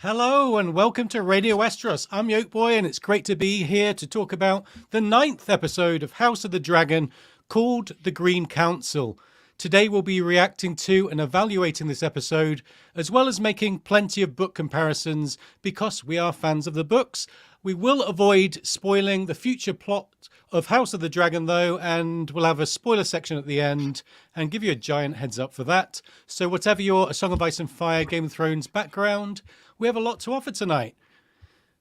Hello and welcome to Radio Westeros. I'm Yoke Boy and it's great to be here to talk about the 9th episode of House of the Dragon called The Green Council. Today we'll be reacting to and evaluating this episode as well as making plenty of book comparisons because we are fans of the books. We will avoid spoiling the future plot of House of the Dragon though, and we'll have a spoiler section at the end and give you a giant heads up for that. So whatever your A Song of Ice and Fire, Game of Thrones background, we have a lot to offer tonight.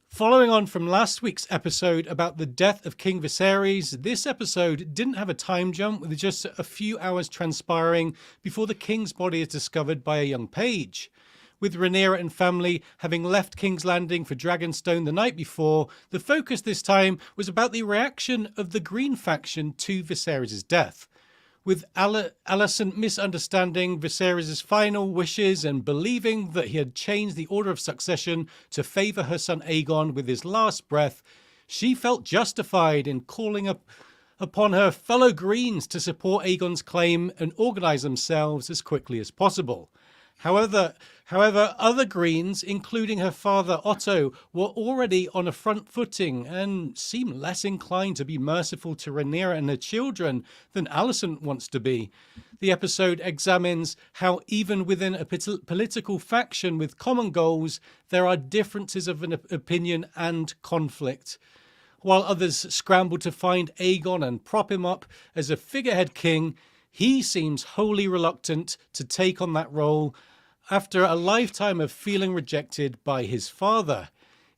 Following on from last week's episode about the death of King Viserys, this episode didn't have a time jump with just a few hours transpiring before the king's body is discovered by a young page. With Rhaenyra and family having left King's Landing for Dragonstone the night before, the focus this time was about the reaction of the Green faction to Viserys' death. With Allison misunderstanding Viserys' final wishes and believing that he had changed the order of succession to favour her son Aegon with his last breath, she felt justified in calling upon her fellow Greens to support Aegon's claim and organise themselves as quickly as possible. However, other Greens, including her father Otto, were already on a front footing and seemed less inclined to be merciful to Rhaenyra and her children than Alison wants to be. The episode examines how even within a political faction with common goals, there are differences of an opinion and conflict. While others scramble to find Aegon and prop him up as a figurehead king, he seems wholly reluctant to take on that role after a lifetime of feeling rejected by his father.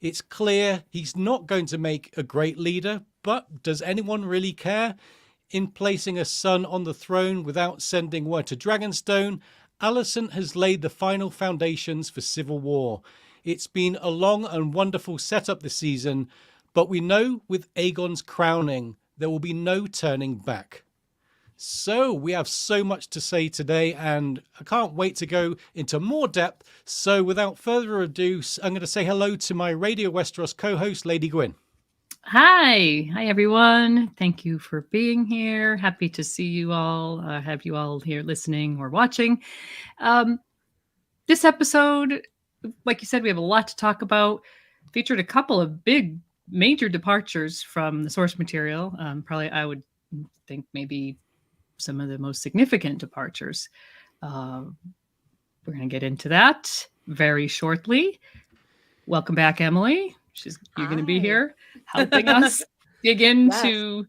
It's clear he's not going to make a great leader, but does anyone really care? In placing a son on the throne without sending word to Dragonstone, Alison has laid the final foundations for civil war. It's been a long and wonderful setup this season, but we know with Aegon's crowning, there will be no turning back. So we have so much to say today and I can't wait to go into more depth. So without further ado, I'm going to say hello to my Radio Westeros co-host, Lady Gwyn. Hi everyone. Thank you for being here. Happy to see you all, have you all here listening or watching. This episode, like you said, we have a lot to talk about. Featured a couple of big major departures from the source material. Probably I would think maybe some of the most significant departures. We're going to get into that very shortly. Welcome back, Emily. You're going to be here helping us dig into,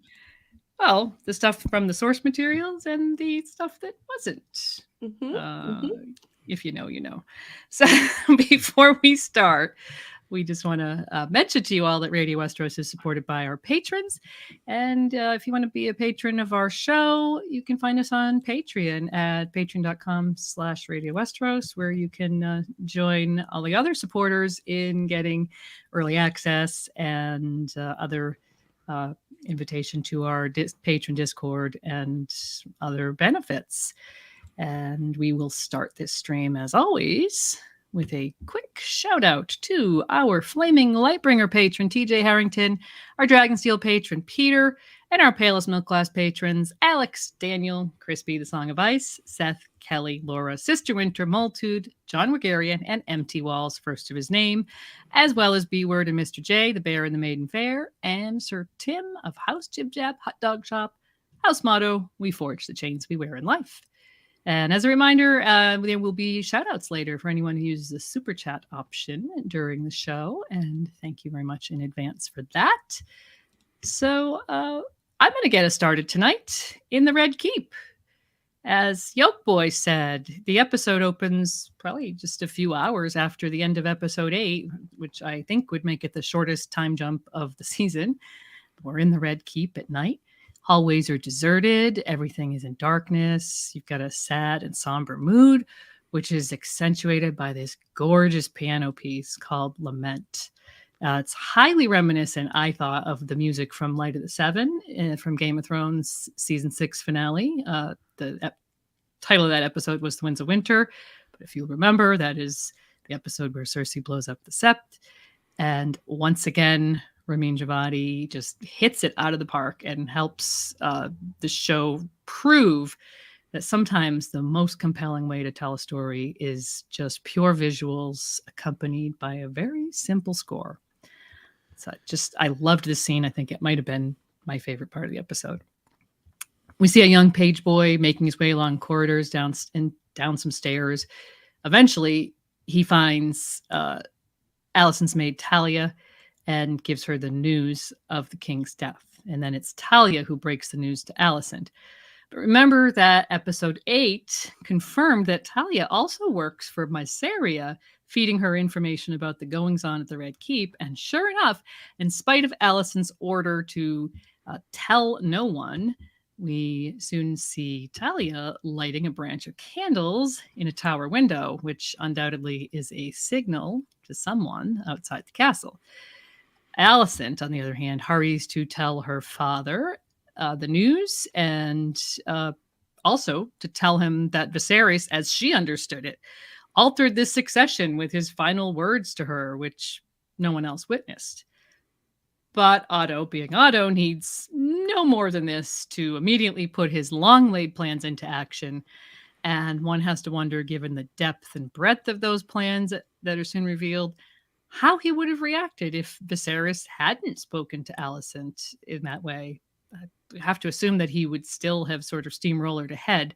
well, the stuff from the source materials and the stuff that wasn't. If you know, you know. So before we start, we just want to mention to you all that Radio Westeros is supported by our patrons. And if you want to be a patron of our show, you can find us on Patreon at patreon.com/Radio Westeros, where you can join all the other supporters in getting early access and other invitation to our patron Discord and other benefits. And we will start this stream, as always, with a quick shout out to our Flaming Lightbringer patron, TJ Harrington, our Dragonsteel patron, Peter, and our Palest Milk Glass patrons, Alex, Daniel, Crispy, the Song of Ice, Seth, Kelly, Laura, Sister Winter, Multude, John Wagarian, and Empty Walls, first of his name, as well as B-Word and Mr. J, the Bear and the Maiden Fair, and Sir Tim of House Jib Jab Hot Dog Shop. House motto, we forge the chains we wear in life. And as a reminder, there will be shout-outs later for anyone who uses the super chat option during the show. And thank you very much in advance for that. So I'm going to get us started tonight in the Red Keep. As Yoke Boy said, the episode opens probably just a few hours after the end of episode 8, which I think would make it the shortest time jump of the season. We're in the Red Keep at night. Hallways are deserted. Everything is in darkness. You've got a sad and somber mood, which is accentuated by this gorgeous piano piece called Lament. It's highly reminiscent, I thought, of the music from Light of the Seven from Game of Thrones season 6 finale. The title of that episode was The Winds of Winter. But if you'll remember, that is the episode where Cersei blows up the Sept. And once again, Ramin Djawadi just hits it out of the park and helps the show prove that sometimes the most compelling way to tell a story is just pure visuals accompanied by a very simple score. So I loved this scene. I think it might have been my favorite part of the episode. We see a young page boy making his way along corridors down some stairs. Eventually, he finds Allison's maid Talia and gives her the news of the king's death. And then it's Talia who breaks the news to Allison. But remember that episode 8 confirmed that Talia also works for Mysaria, feeding her information about the goings-on at the Red Keep. And sure enough, in spite of Allison's order to tell no one, we soon see Talia lighting a branch of candles in a tower window, which undoubtedly is a signal to someone outside the castle. Alicent, on the other hand, hurries to tell her father the news and also to tell him that Viserys, as she understood it, altered this succession with his final words to her, which no one else witnessed. But Otto, being Otto, needs no more than this to immediately put his long-laid plans into action. And one has to wonder, given the depth and breadth of those plans that are soon revealed, how he would have reacted if Viserys hadn't spoken to Alicent in that way. I have to assume that he would still have sort of steamrollered ahead.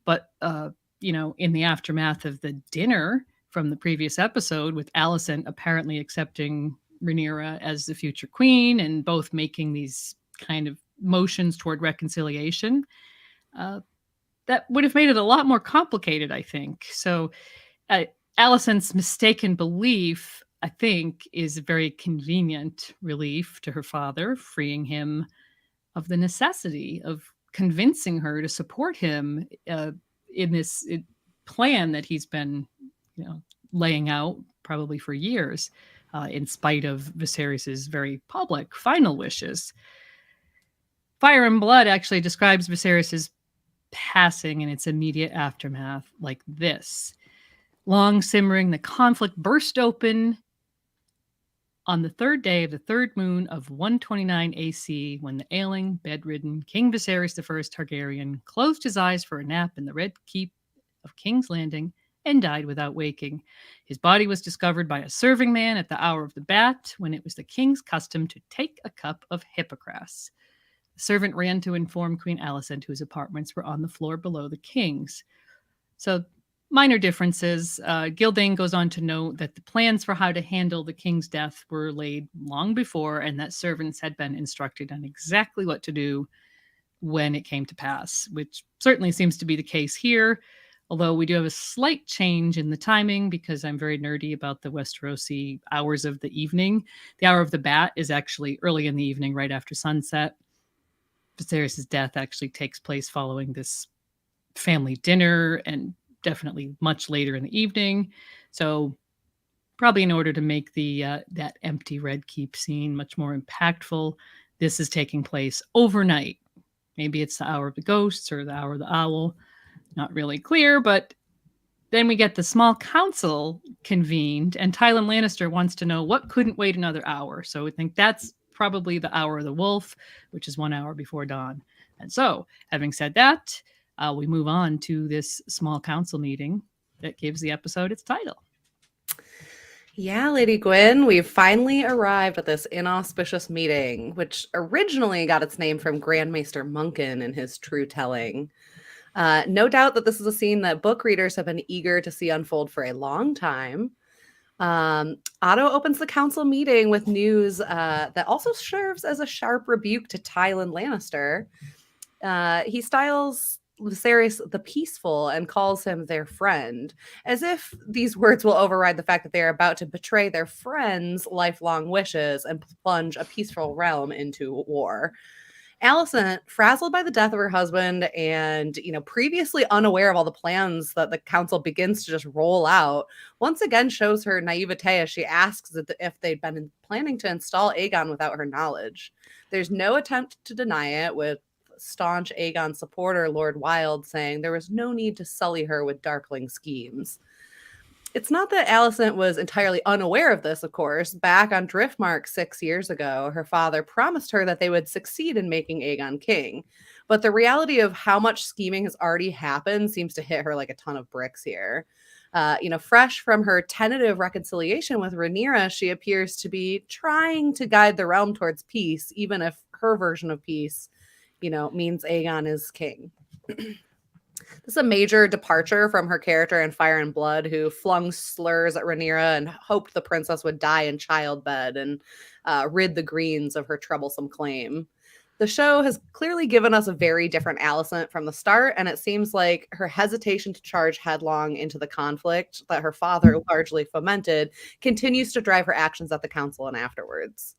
But, in the aftermath of the dinner from the previous episode, with Alicent apparently accepting Rhaenyra as the future queen and both making these kind of motions toward reconciliation, that would have made it a lot more complicated, I think. So Alicent's mistaken belief, I think, is a very convenient relief to her father, freeing him of the necessity of convincing her to support him in this plan that he's been, laying out probably for years, in spite of Viserys's very public final wishes. Fire and Blood actually describes Viserys's passing and its immediate aftermath like this. Long simmering, the conflict burst open on the third day of the third moon of 129 AC, when the ailing, bedridden King Viserys I Targaryen closed his eyes for a nap in the Red Keep of King's Landing and died without waking. His body was discovered by a serving man at the hour of the bat, when it was the king's custom to take a cup of hippocras. The servant ran to inform Queen Alicent, whose apartments were on the floor below the king's. So, minor differences. Gildane goes on to note that the plans for how to handle the king's death were laid long before, and that servants had been instructed on exactly what to do when it came to pass, which certainly seems to be the case here. Although we do have a slight change in the timing, because I'm very nerdy about the Westerosi hours of the evening. The hour of the bat is actually early in the evening, right after sunset. Viserys' death actually takes place following this family dinner, and definitely much later in the evening. So probably in order to make the that empty Red Keep scene much more impactful, this is taking place overnight. Maybe it's the hour of the ghosts or the hour of the owl. Not really clear, but then we get the small council convened, and Tywin Lannister wants to know what couldn't wait another hour. So we think that's probably the hour of the wolf, which is 1 hour before dawn. And so, having said that, we move on to this small council meeting that gives the episode its title. Yeah, Lady Gwyn, we've finally arrived at this inauspicious meeting, which originally got its name from Grand Maester Munkin in his True Telling. No doubt that this is a scene that book readers have been eager to see unfold for a long time. Otto opens the council meeting with news that also serves as a sharp rebuke to Tywin Lannister. He styles Viserys the Peaceful and calls him their friend, as if these words will override the fact that they are about to betray their friend's lifelong wishes and plunge a peaceful realm into war. Alicent, frazzled by the death of her husband and, previously unaware of all the plans that the council begins to just roll out, once again shows her naivete as she asks if they'd been planning to install Aegon without her knowledge. There's no attempt to deny it, with staunch Aegon supporter Lord Wilde saying there was no need to sully her with darkling schemes. It's not that Allison was entirely unaware of this, of course. Back on Driftmark 6 years ago, her father promised her that they would succeed in making Aegon king. But the reality of how much scheming has already happened seems to hit her like a ton of bricks here. Fresh from her tentative reconciliation with Rhaenyra, she appears to be trying to guide the realm towards peace, even if her version of peace, means Aegon is king. This is a major departure from her character in Fire and Blood, who flung slurs at Rhaenyra and hoped the princess would die in childbed and rid the Greens of her troublesome claim. The show has clearly given us a very different Alicent from the start, and it seems like her hesitation to charge headlong into the conflict that her father largely fomented continues to drive her actions at the council and afterwards.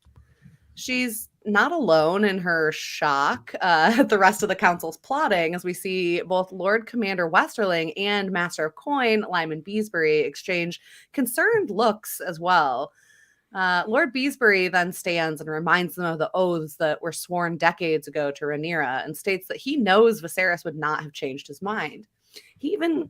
She's not alone in her shock at the rest of the council's plotting, as we see both Lord Commander Westerling and Master of Coin, Lyman Beesbury, exchange concerned looks as well. Lord Beesbury then stands and reminds them of the oaths that were sworn decades ago to Rhaenyra and states that he knows Viserys would not have changed his mind. He even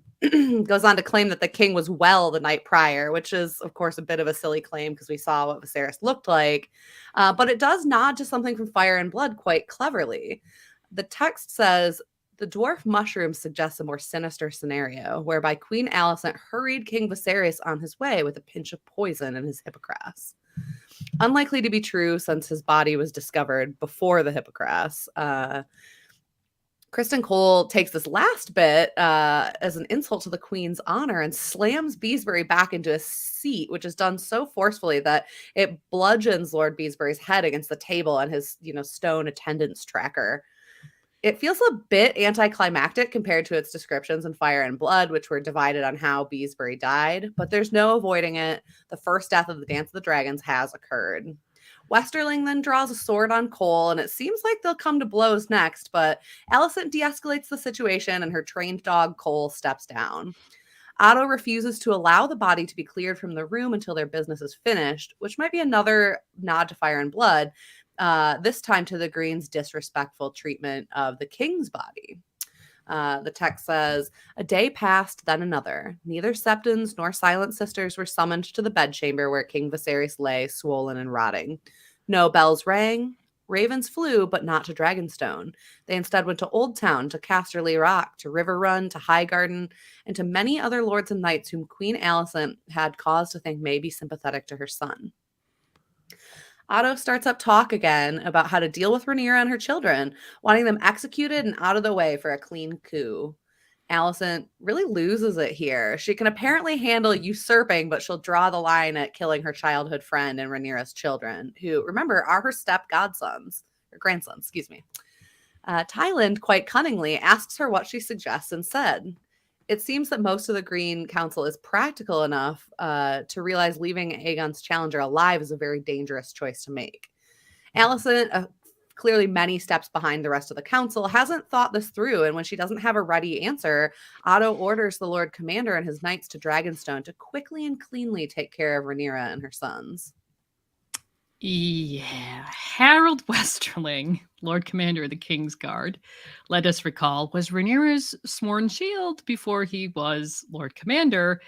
goes on to claim that the king was well the night prior, which is, of course, a bit of a silly claim because we saw what Viserys looked like. But it does nod to something from Fire and Blood quite cleverly. The text says, the dwarf mushroom suggests a more sinister scenario, whereby Queen Alicent hurried King Viserys on his way with a pinch of poison in his hippocras. Unlikely to be true since his body was discovered before the hippocras. Kristen Cole takes this last bit as an insult to the Queen's honor and slams Beesbury back into a seat, which is done so forcefully that it bludgeons Lord Beesbury's head against the table and his, stone attendance tracker. It feels a bit anticlimactic compared to its descriptions in Fire and Blood, which were divided on how Beesbury died, but there's no avoiding it. The first death of the Dance of the Dragons has occurred. Westerling then draws a sword on Cole, and it seems like they'll come to blows next, but Alicent de-escalates the situation, and her trained dog, Cole, steps down. Otto refuses to allow the body to be cleared from the room until their business is finished, which might be another nod to Fire and Blood, this time to the Green's disrespectful treatment of the king's body. The text says, a day passed, then another. Neither Septons nor Silent Sisters were summoned to the bedchamber where King Viserys lay, swollen and rotting. No bells rang. Ravens flew, but not to Dragonstone. They instead went to Old Town, to Casterly Rock, to River Run, to Highgarden, and to many other lords and knights whom Queen Alicent had cause to think may be sympathetic to her son. Otto starts up talk again about how to deal with Rhaenyra and her children, wanting them executed and out of the way for a clean coup. Alicent really loses it here. She can apparently handle usurping, but she'll draw the line at killing her childhood friend and Rhaenyra's children, who, remember, are her grandsons. Tyland, quite cunningly, asks her what she suggests and said. It seems that most of the Green Council is practical enough to realize leaving Aegon's challenger alive is a very dangerous choice to make. Alicent, clearly many steps behind the rest of the council, hasn't thought this through, and when she doesn't have a ready answer, Otto orders the Lord Commander and his knights to Dragonstone to quickly and cleanly take care of Rhaenyra and her sons. Yeah, Harold Westerling, Lord Commander of the King's Guard, let us recall, was Rhaenyra's sworn shield before he was Lord Commander,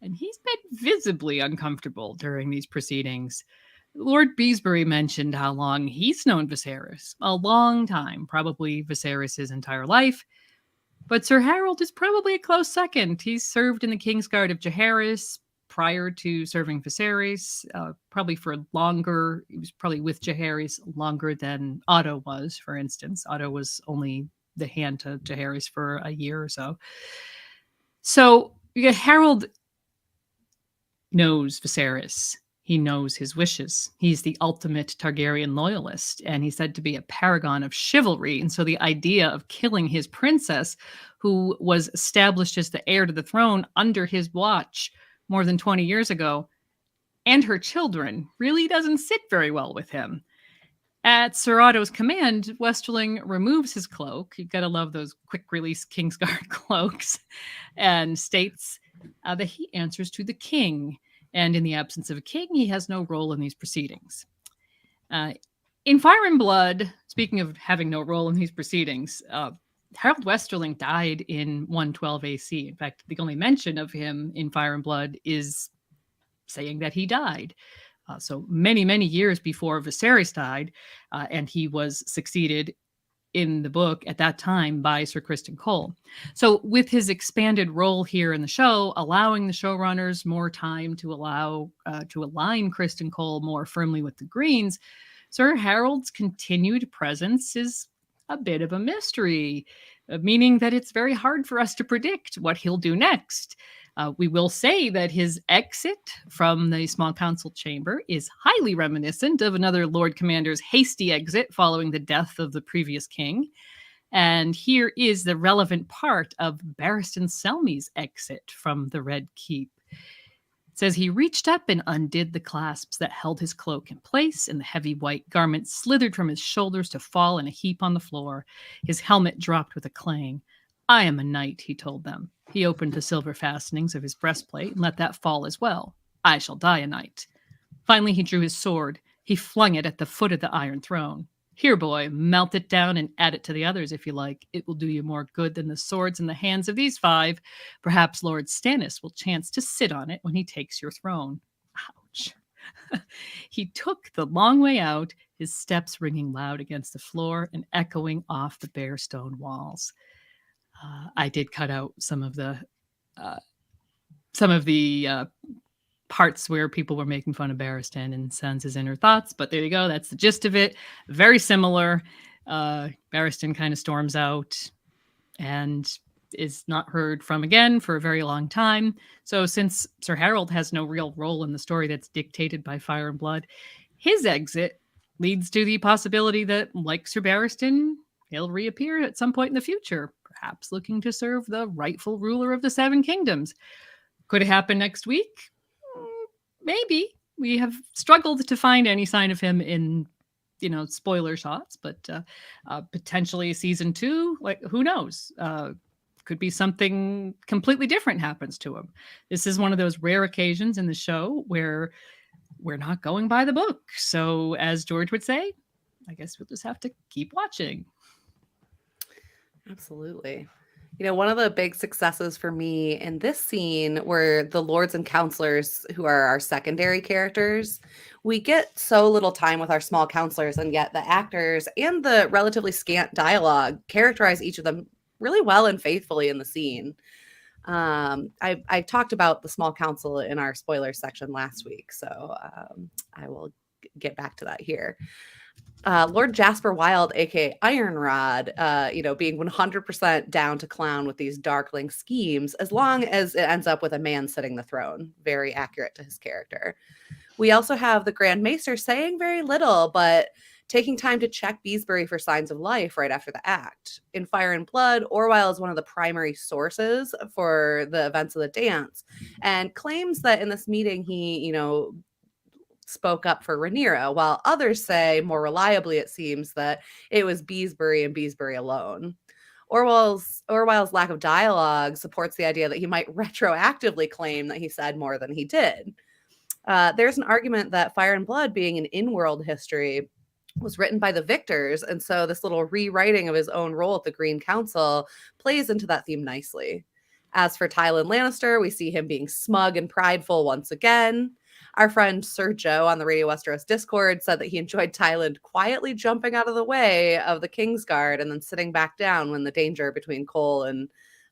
and he's been visibly uncomfortable during these proceedings. Lord Beesbury mentioned how long he's known Viserys, a long time, probably Viserys' entire life, but Sir Harold is probably a close second. He's served in the King's Guard of Jaehaerys prior to serving Viserys, probably for longer. He was probably with Jaehaerys longer than Otto was, for instance. Otto was only the hand to Jaehaerys for a year or so. So Harold knows Viserys. He knows his wishes. He's the ultimate Targaryen loyalist, and he's said to be a paragon of chivalry. And so the idea of killing his princess, who was established as the heir to the throne under his watch more than 20 years ago, and her children, really doesn't sit very well with him. At Sir Otto's command, Westerling removes his cloak. You've got to love those quick-release Kingsguard cloaks, and states that he answers to the king. And in the absence of a king, he has no role in these proceedings. In Fire and Blood, speaking of having no role in these proceedings, Harold Westerling died in 112 AC. In fact, the only mention of him in Fire and Blood is saying that he died. So many, many years before Viserys died, and he was succeeded in the book at that time by Sir Kristen Cole. So with his expanded role here in the show, allowing the showrunners more time to align Kristen Cole more firmly with the Greens, Sir Harold's continued presence is a bit of a mystery, meaning that it's very hard for us to predict what he'll do next. We will say that his exit from the small council chamber is highly reminiscent of another Lord Commander's hasty exit following the death of the previous king. And here is the relevant part of Barristan Selmy's exit from the Red Keep. It says he reached up and undid the clasps that held his cloak in place, and the heavy white garment slithered from his shoulders to fall in a heap on the floor. His helmet dropped with a clang. I am a knight, he told them. He opened the silver fastenings of his breastplate and let that fall as well. I shall die a knight. Finally, he drew his sword. He flung it at the foot of the Iron Throne. Here, boy, melt it down and add it to the others if you like. It will do you more good than the swords in the hands of these 5. Perhaps Lord Stannis will chance to sit on it when he takes your throne. Ouch. He took the long way out, his steps ringing loud against the floor and echoing off the bare stone walls. I did cut out some of the parts where people were making fun of Barristan and Sansa's inner thoughts, but there you go. That's the gist of it. Very similar. Barristan kind of storms out and is not heard from again for a very long time. So since Sir Harold has no real role in the story that's dictated by Fire and Blood, his exit leads to the possibility that, like Sir Barristan, he'll reappear at some point in the future, perhaps looking to serve the rightful ruler of the 7 kingdoms. Could it happen next week? Maybe. We have struggled to find any sign of him in, spoiler shots, but potentially season 2, like, who knows? Could be something completely different happens to him. This is one of those rare occasions in the show where we're not going by the book. So as George would say, I guess we'll just have to keep watching. Absolutely. One of the big successes for me in this scene were the lords and counselors, who are our secondary characters. We get so little time with our small counselors, and yet the actors and the relatively scant dialogue characterize each of them really well and faithfully in the scene. I talked about the small council in our spoilers section last week, so I will get back to that here. Lord Jasper Wilde, aka Ironrod, being 100% down to clown with these darkling schemes, as long as it ends up with a man sitting the throne. Very accurate to his character. We also have the Grand Maester saying very little, but taking time to check Beesbury for signs of life right after the act. In Fire and Blood, Orwell is one of the primary sources for the events of the dance, and claims that in this meeting he, spoke up for Rhaenyra, while others say, more reliably it seems, that it was Beesbury and Beesbury alone. Orwell's lack of dialogue supports the idea that he might retroactively claim that he said more than he did. There's an argument that Fire and Blood, being an in-world history, was written by the victors, and so this little rewriting of his own role at the Green Council plays into that theme nicely. As for Tywin Lannister, we see him being smug and prideful once again. Our friend Sir Joe on the Radio Westeros Discord said that he enjoyed Tywin quietly jumping out of the way of the Kingsguard and then sitting back down when the danger between Cole and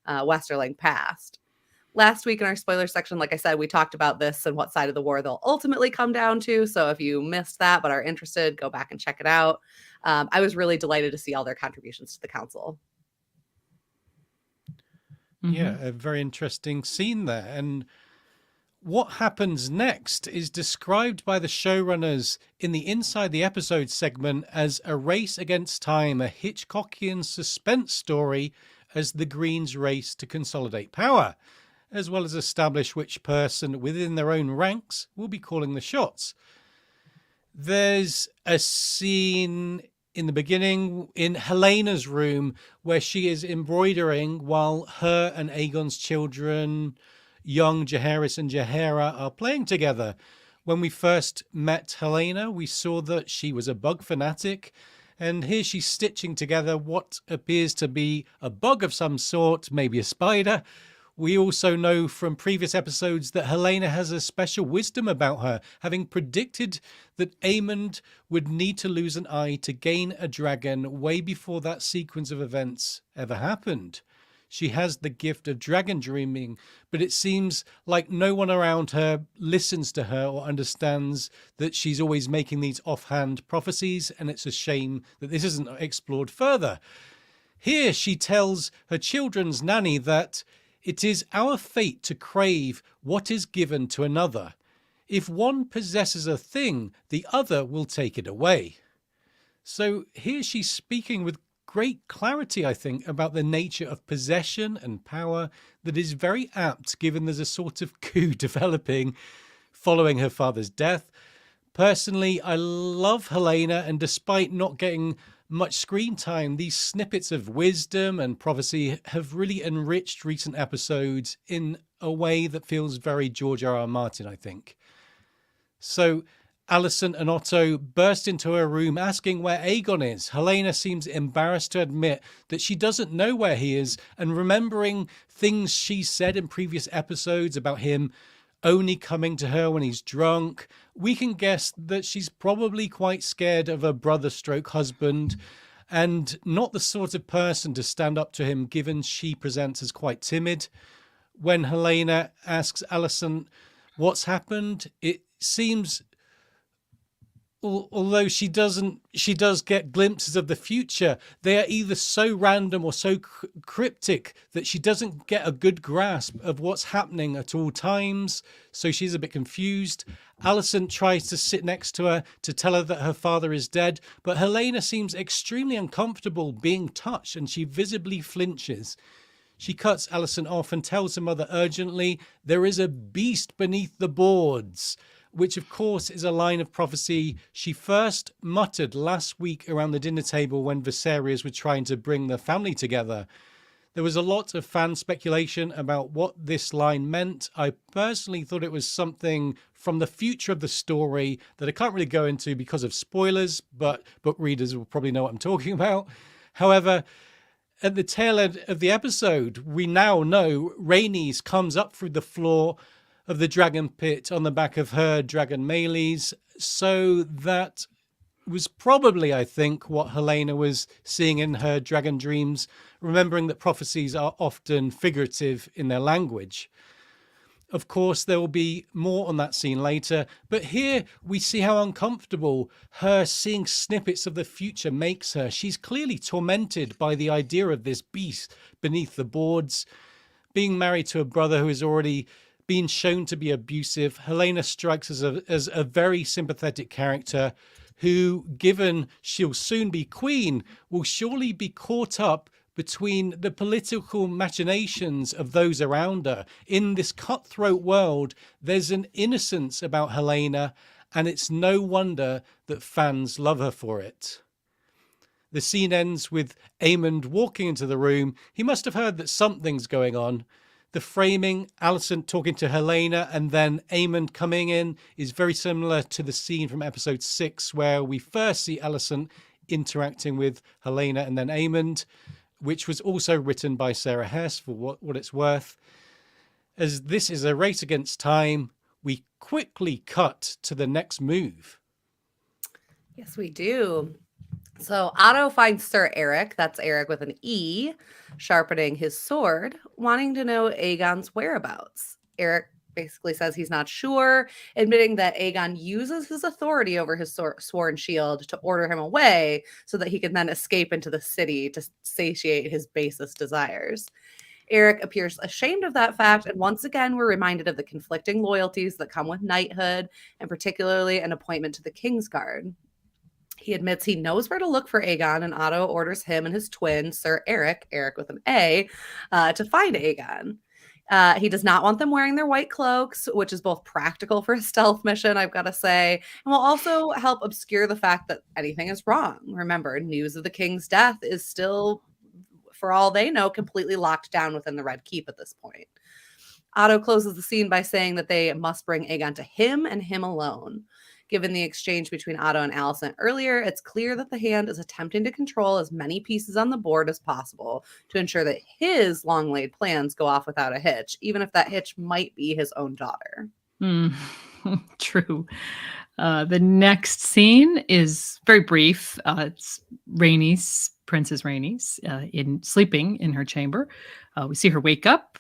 Westerling passed. Last week in our spoiler section, like I said, we talked about this and what side of the war they'll ultimately come down to. So if you missed that but are interested, go back and check it out. I was really delighted to see all their contributions to the council. Yeah, a very interesting scene there. And what happens next is described by the showrunners in the Inside the Episode segment as a race against time, a Hitchcockian suspense story as the Greens race to consolidate power, as well as establish which person within their own ranks will be calling the shots. There's a scene in the beginning in Helena's room where she is embroidering while her and Aegon's children, young Jaehaerys and Jaehaera, are playing together. When we first met Helena, we saw that she was a bug fanatic And here she's stitching together what appears to be a bug of some sort, maybe a spider. We also know from previous episodes that Helena has a special wisdom about her, having predicted that Aemond would need to lose an eye to gain a dragon way before that sequence of events ever happened. She has the gift of dragon dreaming, but it seems like no one around her listens to her or understands that she's always making these offhand prophecies, and it's a shame that this isn't explored further. Here she tells her children's nanny that it is our fate to crave what is given to another. If one possesses a thing, the other will take it away. So here she's speaking with great clarity, I think, about the nature of possession and power that is very apt, given there's a sort of coup developing following her father's death. Personally, I love Helena, and despite not getting much screen time, these snippets of wisdom and prophecy have really enriched recent episodes in a way that feels very George R.R. Martin, I think. So Alison and Otto burst into her room asking where Aegon is. Helena seems embarrassed to admit that she doesn't know where he is, and remembering things she said in previous episodes about him only coming to her when he's drunk, we can guess that she's probably quite scared of her brother/husband and not the sort of person to stand up to him, given she presents as quite timid. When Helena asks Alison what's happened, it seems, although she does get glimpses of the future, they are either so random or so cryptic that she doesn't get a good grasp of what's happening at all times. So she's a bit confused. Alison tries to sit next to her to tell her that her father is dead, but Helena seems extremely uncomfortable being touched, and she visibly flinches. She cuts Alison off and tells her mother urgently, "There is a beast beneath the boards," which of course is a line of prophecy she first muttered last week around the dinner table when Viserys were trying to bring the family together. There was a lot of fan speculation about what this line meant. I personally thought it was something from the future of the story that I can't really go into because of spoilers, but book readers will probably know what I'm talking about. However, at the tail end of the episode, we now know Rhaenys comes up through the floor of the dragon pit on the back of her dragon Melees. So that was probably, I think, what Helena was seeing in her dragon dreams, remembering that prophecies are often figurative in their language. Of course, there will be more on that scene later, but here we see how uncomfortable her seeing snippets of the future makes her. She's clearly tormented by the idea of this beast beneath the boards. Being married to a brother who has already been shown to be abusive, Helena strikes as a very sympathetic character who, given she'll soon be queen, will surely be caught up between the political machinations of those around her. In this cutthroat world, there's an innocence about Helena, and it's no wonder that fans love her for it. The scene ends with Aemond walking into the room. He must have heard that something's going on. The framing, Alison talking to Helena and then Aemond coming in, is very similar to the scene from episode 6 where we first see Alison interacting with Helena and then Aemond, which was also written by Sarah Hess for what it's worth. As this is a race against time, we quickly cut to the next move. Yes, we do. So Otto finds Sir Eric, that's Eric with an E, sharpening his sword, wanting to know Aegon's whereabouts. Eric basically says he's not sure, admitting that Aegon uses his authority over his sworn shield to order him away so that he can then escape into the city to satiate his basest desires. Eric appears ashamed of that fact, and once again we're reminded of the conflicting loyalties that come with knighthood, and particularly an appointment to the Kingsguard. He admits he knows where to look for Aegon, and Otto orders him and his twin, Sir Eric with an A, to find Aegon. He does not want them wearing their white cloaks, which is both practical for a stealth mission, I've got to say, and will also help obscure the fact that anything is wrong. Remember, news of the king's death is still, for all they know, completely locked down within the Red Keep at this point. Otto closes the scene by saying that they must bring Aegon to him and him alone. Given the exchange between Otto and Allison earlier, it's clear that the Hand is attempting to control as many pieces on the board as possible to ensure that his long-laid plans go off without a hitch, even if that hitch might be his own daughter. True. The next scene is very brief. It's Princess Rhaenys, sleeping in her chamber. We see her wake up.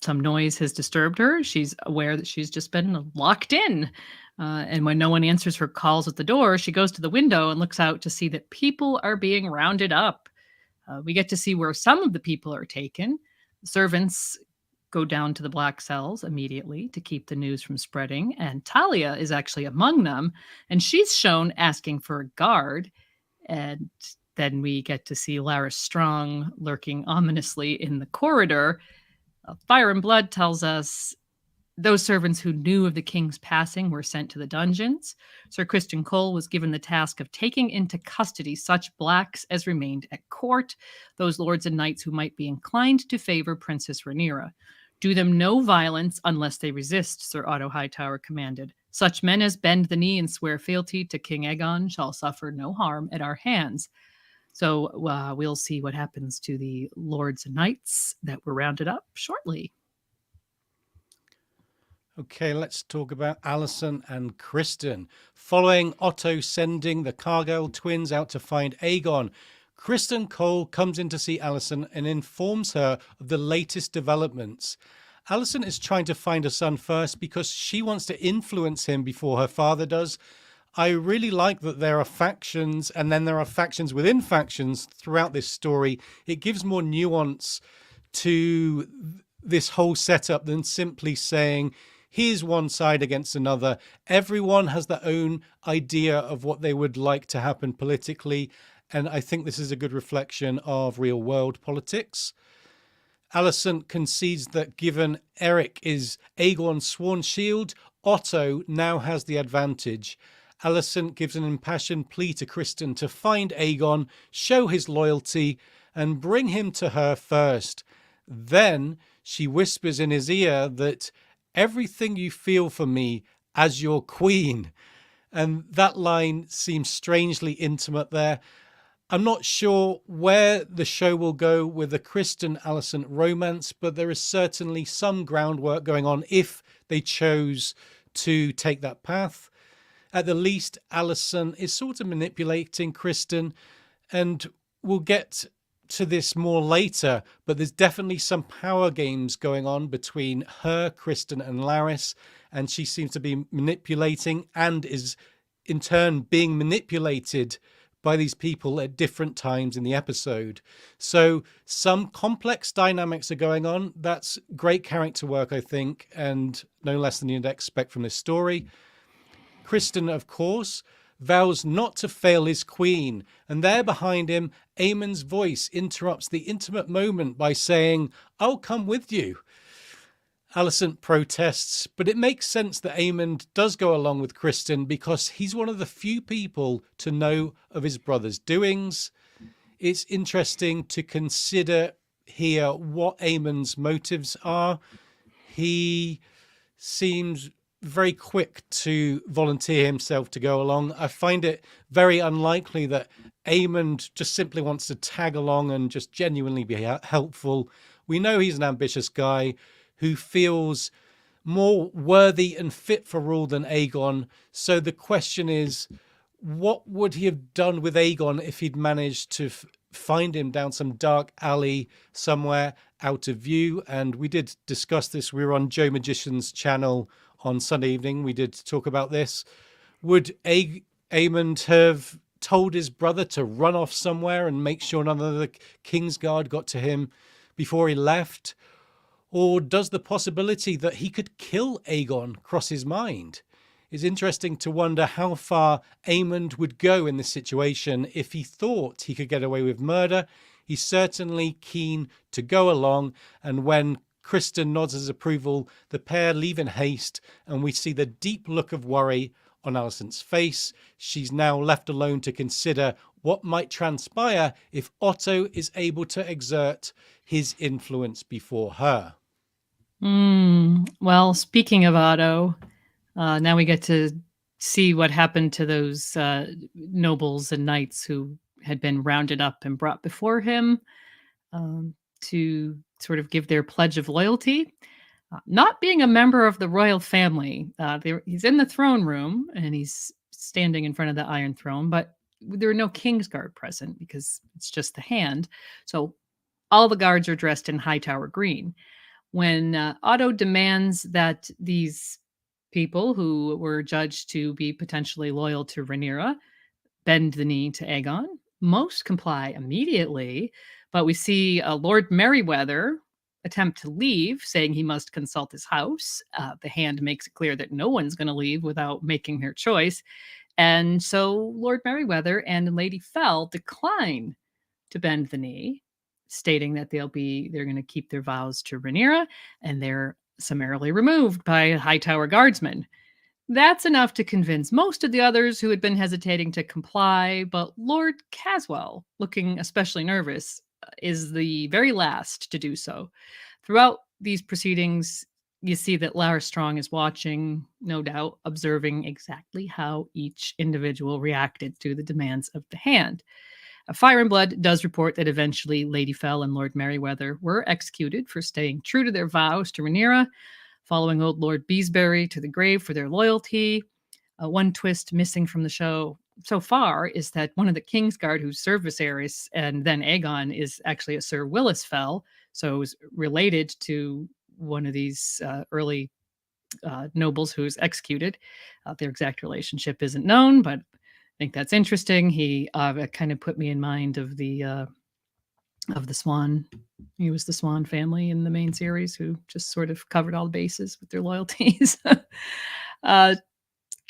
Some noise has disturbed her. She's aware that she's just been locked in. And when no one answers her calls at the door, she goes to the window and looks out to see that people are being rounded up. We get to see where some of the people are taken. Servants go down to the black cells immediately to keep the news from spreading. And Talia is actually among them. And she's shown asking for a guard. And then we get to see Larys Strong lurking ominously in the corridor. Fire and Blood tells us those servants who knew of the king's passing were sent to the dungeons. Sir Criston Cole was given the task of taking into custody such blacks as remained at court, those lords and knights who might be inclined to favor Princess Rhaenyra. Do them no violence unless they resist, Sir Otto Hightower commanded. Such men as bend the knee and swear fealty to King Aegon shall suffer no harm at our hands. So we'll see what happens to the lords and knights that were rounded up shortly. Okay, let's talk about Alison and Kristen. Following Otto sending the Cargill twins out to find Aegon, Criston Cole comes in to see Alison and informs her of the latest developments. Alison is trying to find her son first because she wants to influence him before her father does. I really like that there are factions and then there are factions within factions throughout this story. It gives more nuance to this whole setup than simply saying, here's one side against another. Everyone has their own idea of what they would like to happen politically. And I think this is a good reflection of real world politics. Alison concedes that given Eric is Aegon's sworn shield, Otto now has the advantage. Alison gives an impassioned plea to Kristen to find Aegon, show his loyalty, and bring him to her first. Then she whispers in his ear that everything you feel for me as your queen. And that line seems strangely intimate there. I'm not sure where the show will go with the Kristen-Alison romance, but there is certainly some groundwork going on if they chose to take that path. At the least, Alison is sort of manipulating Kristen, and we'll get to this more later, but there's definitely some power games going on between her, Kristen, and Larys, and she seems to be manipulating and is in turn being manipulated by these people at different times in the episode. So some complex dynamics are going on. That's great character work, I think, and no less than you'd expect from this story. Kristen, of course, vows not to fail his queen, and there behind him, Aemon's voice interrupts the intimate moment by saying, "I'll come with you." Alison protests, but it makes sense that Aemon does go along with Kristen because he's one of the few people to know of his brother's doings. It's interesting to consider here what Aemon's motives are. He seems very quick to volunteer himself to go along. I find it very unlikely that Aemon just simply wants to tag along and just genuinely be helpful. We know he's an ambitious guy who feels more worthy and fit for rule than Aegon. So the question is, what would he have done with Aegon if he'd managed to find him down some dark alley somewhere out of view? And we did discuss this. We were on Joe Magician's channel on Sunday evening. We did talk about this. Would Aemon have told his brother to run off somewhere and make sure none of the Kingsguard got to him before he left? Or does the possibility that he could kill Aegon cross his mind? It's interesting to wonder how far Aemon would go in this situation. If he thought he could get away with murder, he's certainly keen to go along. And when Kristen nods his approval, the pair leave in haste, and we see the deep look of worry on Alison's face. She's now left alone to consider what might transpire if Otto is able to exert his influence before her. Well, speaking of Otto, now we get to see what happened to those nobles and knights who had been rounded up and brought before him to sort of give their pledge of loyalty. Not being a member of the royal family, he's in the throne room and he's standing in front of the Iron Throne, but there are no Kingsguard present because it's just the hand. So all the guards are dressed in Hightower green. When Otto demands that these people who were judged to be potentially loyal to Rhaenyra bend the knee to Aegon, most comply immediately, but we see Lord Merryweather attempt to leave, saying he must consult his house. The hand makes it clear that no one's going to leave without making their choice. And so Lord Merryweather and Lady Fell decline to bend the knee, stating that they're going to keep their vows to Rhaenyra, and they're summarily removed by Hightower guardsmen. That's enough to convince most of the others who had been hesitating to comply, but Lord Caswell, looking especially nervous, is the very last to do so. Throughout these proceedings, you see that Lara Strong is watching, no doubt, observing exactly how each individual reacted to the demands of the hand. Fire and Blood does report that eventually Lady Fell and Lord Merryweather were executed for staying true to their vows to Rhaenyra, following old Lord Beesbury to the grave for their loyalty. One twist missing from the show so far is that one of the Kingsguard who served Viserys and then Aegon is actually a Sir Willis Fell, so it was related to one of these early nobles who was executed. Their exact relationship isn't known, but I think that's interesting. He kind of put me in mind of the Swan. He was the Swan family in the main series who just sort of covered all the bases with their loyalties.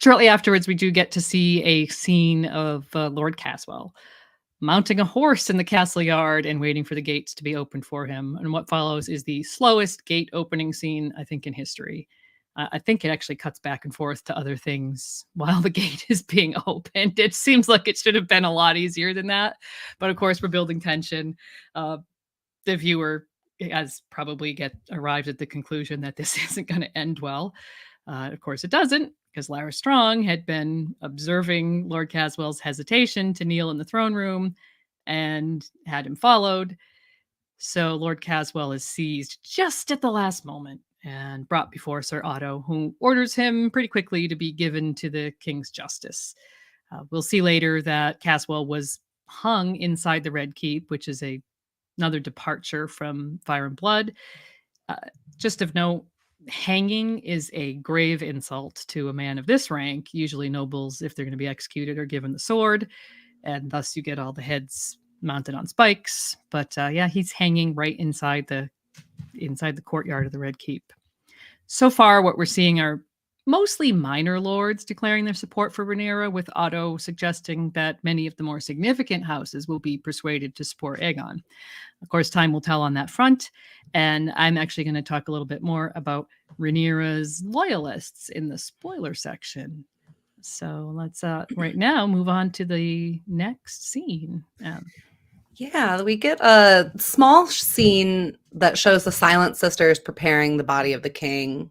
Shortly afterwards, we do get to see a scene of Lord Caswell mounting a horse in the castle yard and waiting for the gates to be opened for him. And what follows is the slowest gate opening scene, I think, in history. I think it actually cuts back and forth to other things while the gate is being opened. It seems like it should have been a lot easier than that. But of course, we're building tension. The viewer has probably arrived at the conclusion that this isn't going to end well. Of course, it doesn't, because Lara Strong had been observing Lord Caswell's hesitation to kneel in the throne room and had him followed. So Lord Caswell is seized just at the last moment and brought before Sir Otto, who orders him pretty quickly to be given to the king's justice. We'll see later that Caswell was hung inside the Red Keep, which is another departure from Fire and Blood. Just of note, hanging is a grave insult to a man of this rank. Usually nobles, if they're going to be executed, are given the sword, and thus you get all the heads mounted on spikes. But he's hanging right inside the courtyard of the Red Keep. So far, what we're seeing are mostly minor lords declaring their support for Rhaenyra, with Otto suggesting that many of the more significant houses will be persuaded to support Aegon. Of course, time will tell on that front, and I'm actually going to talk a little bit more about Rhaenyra's loyalists in the spoiler section. So let's right now move on to the next scene. Yeah, we get a small scene that shows the Silent Sisters preparing the body of the king.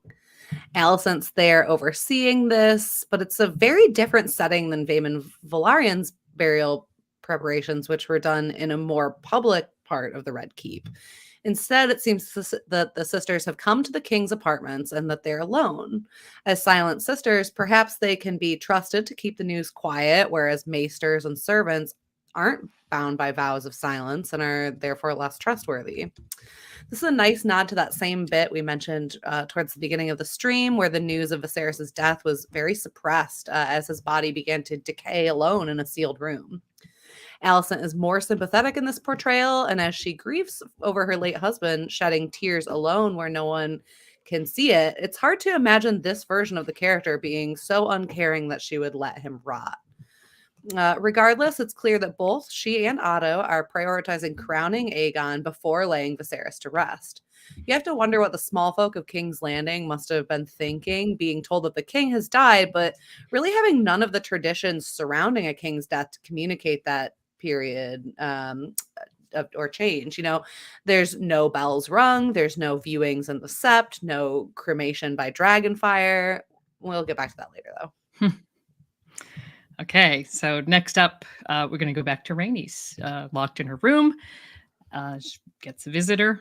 Alicent's there overseeing this, but it's a very different setting than Vaemon Valarian's burial preparations, which were done in a more public part of the Red Keep. Instead, it seems that the sisters have come to the king's apartments and that they're alone. As Silent Sisters, perhaps they can be trusted to keep the news quiet, whereas maesters and servants aren't bound by vows of silence and are therefore less trustworthy. This is a nice nod to that same bit we mentioned towards the beginning of the stream, where the news of Viserys' death was very suppressed as his body began to decay alone in a sealed room. Alicent is more sympathetic in this portrayal, and as she grieves over her late husband shedding tears alone where no one can see it, it's hard to imagine this version of the character being so uncaring that she would let him rot. Regardless, it's clear that both she and Otto are prioritizing crowning Aegon before laying Viserys to rest. You have to wonder what the small folk of King's Landing must have been thinking, being told that the king has died, but really having none of the traditions surrounding a king's death to communicate that period or change. There's no bells rung, there's no viewings in the sept, no cremation by dragonfire. We'll get back to that later, though. Okay, so next up, we're going to go back to Rhaenys, locked in her room. She gets a visitor.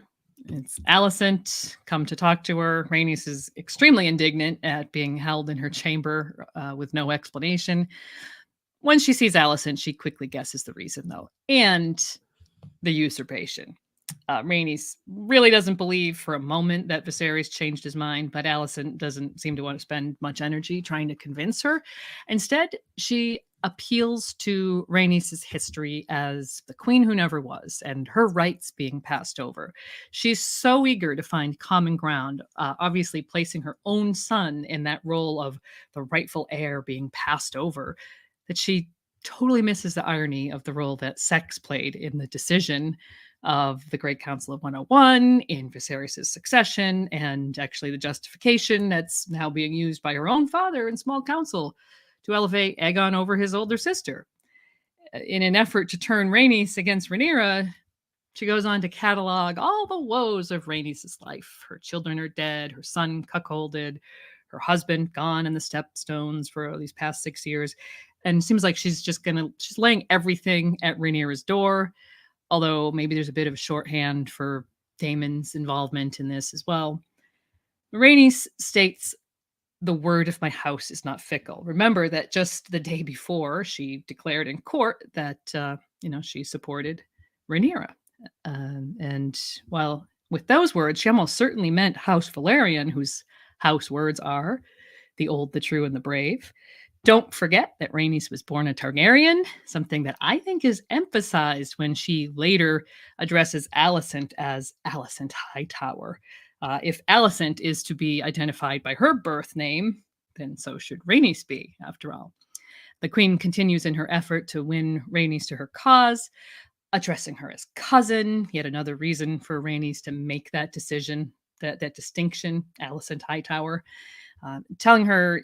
It's Alicent, come to talk to her. Rhaenys is extremely indignant at being held in her chamber with no explanation. When she sees Alicent, she quickly guesses the reason, though, and the usurpation. Rhaenys really doesn't believe for a moment that Viserys changed his mind, but Alicent doesn't seem to want to spend much energy trying to convince her. Instead, she appeals to Rhaenys' history as the queen who never was and her rights being passed over. She's so eager to find common ground, obviously placing her own son in that role of the rightful heir being passed over, that she totally misses the irony of the role that sex played in the decision of the Great Council of 101, in Viserys' succession, and actually the justification that's now being used by her own father in small council to elevate Aegon over his older sister. In an effort to turn Rhaenys against Rhaenyra, she goes on to catalog all the woes of Rhaenys' life. Her children are dead, her son cuckolded, her husband gone in the stepstones for these past 6 years. And it seems like she's laying everything at Rhaenyra's door. Although maybe there's a bit of a shorthand for Daemon's involvement in this as well. Rhaenys states, "The word of my house is not fickle." Remember that just the day before, she declared in court that she supported Rhaenyra, and while with those words, she almost certainly meant House Valerian, whose house words are the old, the true, and the brave. Don't forget that Rhaenys was born a Targaryen, something that I think is emphasized when she later addresses Alicent as Allison Hightower. If Alicent is to be identified by her birth name, then so should Rhaenys be, after all. The queen continues in her effort to win Rhaenys to her cause, addressing her as cousin, yet another reason for Rhaenys to make that decision, that distinction, Allison Hightower, telling her,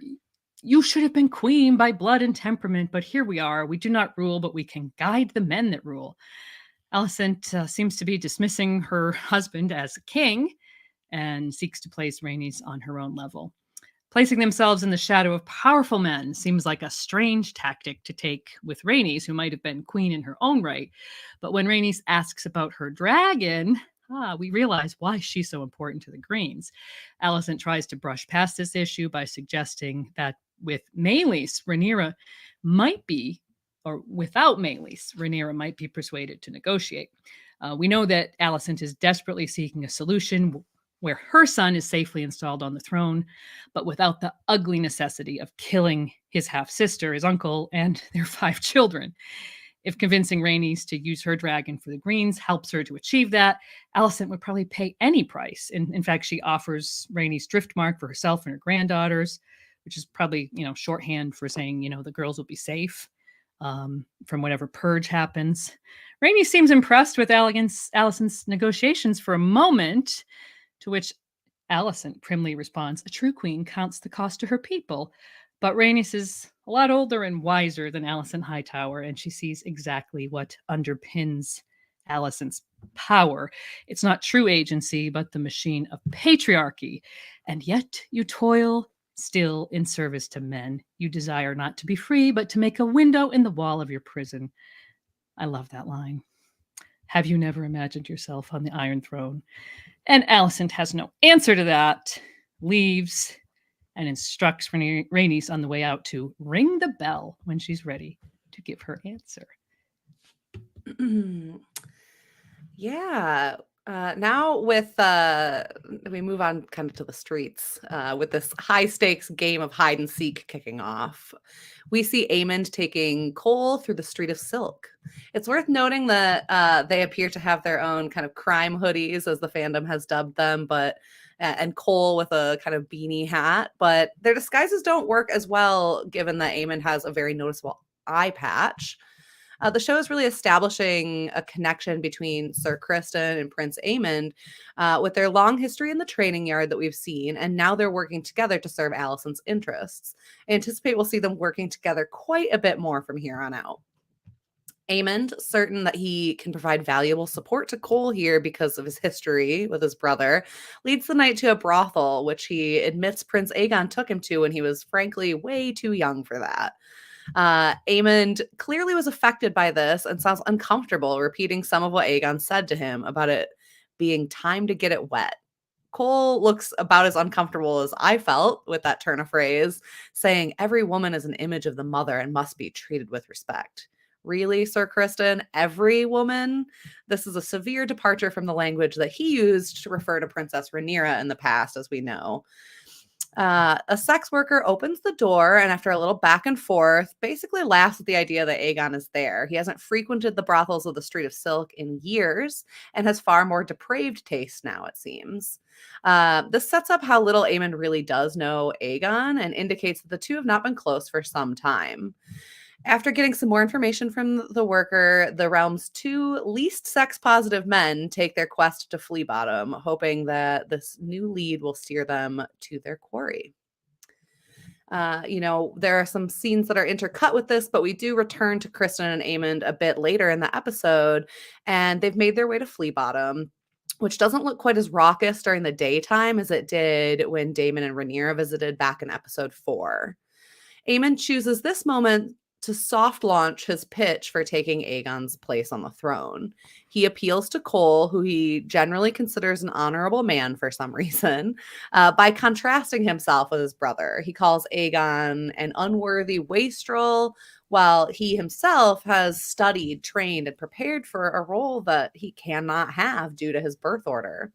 "You should have been queen by blood and temperament, but here we are. We do not rule, but we can guide the men that rule." Alicent seems to be dismissing her husband as a king and seeks to place Rhaenys on her own level. Placing themselves in the shadow of powerful men seems like a strange tactic to take with Rhaenys, who might have been queen in her own right. But when Rhaenys asks about her dragon, we realize why she's so important to the Greens. Alicent tries to brush past this issue by suggesting that with Meleys, Rhaenyra might be, or without Meleys, Rhaenyra might be persuaded to negotiate. We know that Alicent is desperately seeking a solution where her son is safely installed on the throne, but without the ugly necessity of killing his half-sister, his uncle, and their 5 children. If convincing Rhaenys to use her dragon for the Greens helps her to achieve that, Alicent would probably pay any price. In fact, she offers Rhaenys Driftmark for herself and her granddaughters, which is probably, shorthand for saying, the girls will be safe from whatever purge happens. Rhaenys seems impressed with Alicent's negotiations for a moment, to which Alicent primly responds, "A true queen counts the cost to her people." But Rhaenys is a lot older and wiser than Allison Hightower, and she sees exactly what underpins Alicent's power. It's not true agency, but the machine of patriarchy. And yet you toil still in service to men. You desire not to be free, but to make a window in the wall of your prison. I love that line. Have you never imagined yourself on the Iron Throne? And Alicent has no answer to that, leaves, and instructs Rhaenys on the way out to ring the bell when she's ready to give her answer. Yeah. Now with we move on kind of to the streets with this high stakes game of hide and seek kicking off. We see Aemond taking Cole through the Street of Silk. It's worth noting that they appear to have their own kind of crime hoodies, as the fandom has dubbed them, but and Cole with a kind of beanie hat, but their disguises don't work as well given that Aemond has a very noticeable eye patch. The show is really establishing a connection between Sir Kristen and Prince Aemond with their long history in the training yard that we've seen, and now they're working together to serve Alicent's interests. I anticipate we'll see them working together quite a bit more from here on out. Aemond, certain that he can provide valuable support to Cole here because of his history with his brother, leads the knight to a brothel, which he admits Prince Aegon took him to when he was frankly way too young for that. Aemond clearly was affected by this and sounds uncomfortable, repeating some of what Aegon said to him about it being time to get it wet. Cole looks about as uncomfortable as I felt with that turn of phrase, saying every woman is an image of the mother and must be treated with respect. Really, Sir Kristen? Every woman? This is a severe departure from the language that he used to refer to Princess Rhaenyra in the past, as we know. A sex worker opens the door and, after a little back and forth, basically laughs at the idea that Aegon is there. He hasn't frequented the brothels of the Street of Silk in years and has far more depraved taste now, it seems. This sets up how little Aemond really does know Aegon and indicates that the two have not been close for some time. After getting some more information from the worker, the realm's two least sex-positive men take their quest to Flea Bottom, hoping that this new lead will steer them to their quarry. There are some scenes that are intercut with this, but we do return to Kristen and Aemond a bit later in the episode, and they've made their way to Flea Bottom, which doesn't look quite as raucous during the daytime as it did when Daemon and Rhaenyra visited back in episode 4. Aemond chooses this moment to soft launch his pitch for taking Aegon's place on the throne. He appeals to Cole, who he generally considers an honorable man for some reason, by contrasting himself with his brother. He calls Aegon an unworthy wastrel, while he himself has studied, trained, and prepared for a role that he cannot have due to his birth order.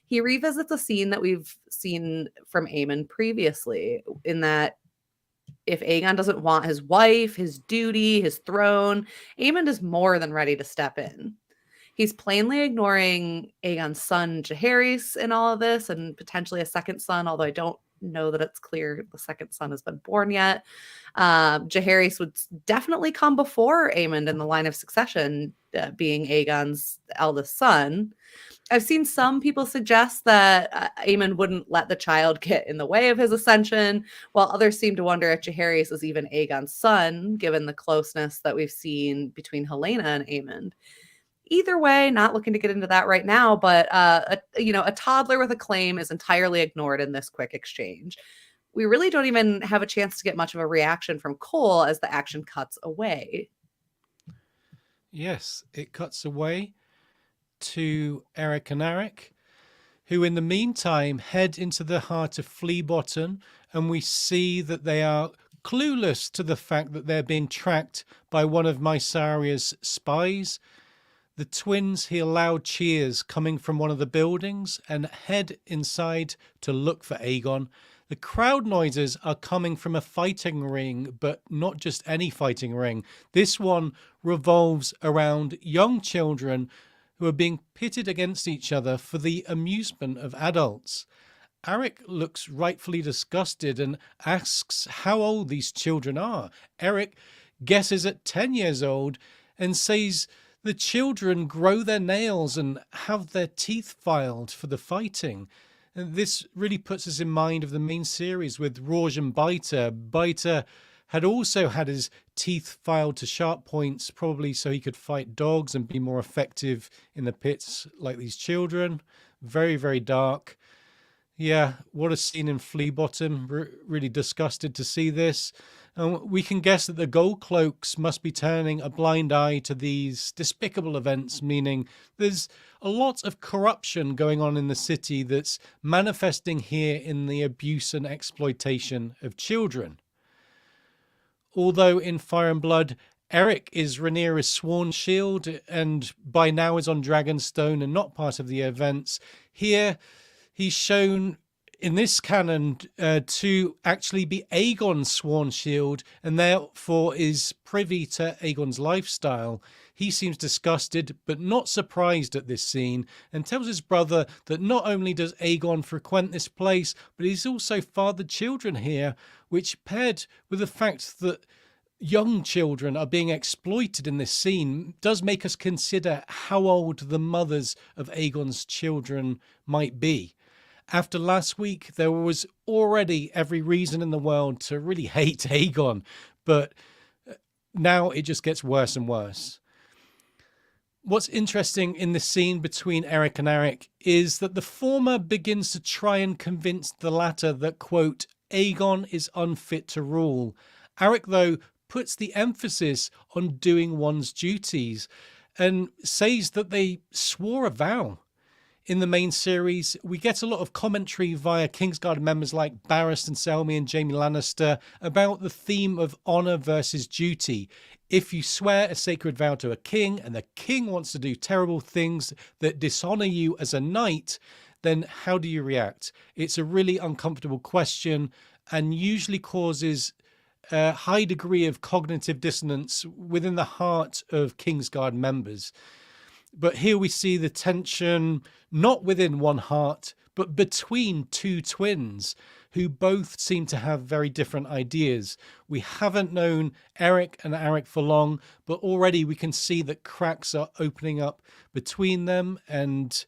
He revisits a scene that we've seen from Aemond previously, in that if Aegon doesn't want his wife, his duty, his throne, Aemond is more than ready to step in. He's plainly ignoring Aegon's son, Jaehaerys, in all of this, and potentially a second son, although I don't know that it's clear the second son has been born yet. Jaehaerys would definitely come before Aemond in the line of succession, being Aegon's eldest son. I've seen some people suggest that Aemond wouldn't let the child get in the way of his ascension, while others seem to wonder if Jaehaerys is even Aegon's son, given the closeness that we've seen between Helaena and Aemond. Either way, not looking to get into that right now, but a toddler with a claim is entirely ignored in this quick exchange. We really don't even have a chance to get much of a reaction from Cole as the action cuts away. Yes, it cuts away to Eric and Eric, who in the meantime head into the heart of Flea Bottom, and we see that they are clueless to the fact that they're being tracked by one of Mysaria's spies. The twins hear loud cheers coming from one of the buildings and head inside to look for Aegon. The crowd noises are coming from a fighting ring, but not just any fighting ring. This one revolves around young children who are being pitted against each other for the amusement of adults. Eric looks rightfully disgusted and asks how old these children are. Eric guesses at 10 years old and says the children grow their nails and have their teeth filed for the fighting. And this really puts us in mind of the main series with Rouge and Biter. Biter had also had his teeth filed to sharp points, probably so he could fight dogs and be more effective in the pits like these children. Very, very dark. Yeah, what a scene in Flea Bottom. Really disgusted to see this. We can guess that the Gold Cloaks must be turning a blind eye to these despicable events, meaning there's a lot of corruption going on in the city that's manifesting here in the abuse and exploitation of children. Although in Fire and Blood, Eric is Rhaenyra's sworn shield and by now is on Dragonstone and not part of the events. Here, he's shown in this canon to actually be Aegon's sworn shield and therefore is privy to Aegon's lifestyle. He seems disgusted but not surprised at this scene and tells his brother that not only does Aegon frequent this place, but he's also fathered children here, which paired with the fact that young children are being exploited in this scene does make us consider how old the mothers of Aegon's children might be. After last week, there was already every reason in the world to really hate Aegon, but now it just gets worse and worse. What's interesting in the scene between Eric and Eric is that the former begins to try and convince the latter that, quote, Aegon is unfit to rule. Eric, though, puts the emphasis on doing one's duties and says that they swore a vow. In the main series, we get a lot of commentary via Kingsguard members like Barris and Selmy and Jaime Lannister about the theme of honor versus duty. If you swear a sacred vow to a king and the king wants to do terrible things that dishonor you as a knight, then how do you react? It's a really uncomfortable question and usually causes a high degree of cognitive dissonance within the heart of Kingsguard members. But here we see the tension not within one heart, but between two twins who both seem to have very different ideas. We haven't known Eric and Arik for long, but already we can see that cracks are opening up between them, and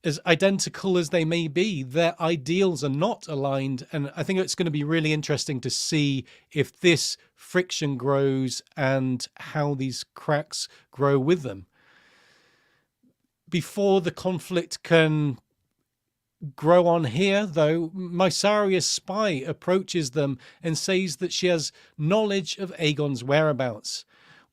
as identical as they may be, their ideals are not aligned. And I think it's going to be really interesting to see if this friction grows and how these cracks grow with them. Before the conflict can grow on here, though, Mysaria's spy approaches them and says that she has knowledge of Aegon's whereabouts.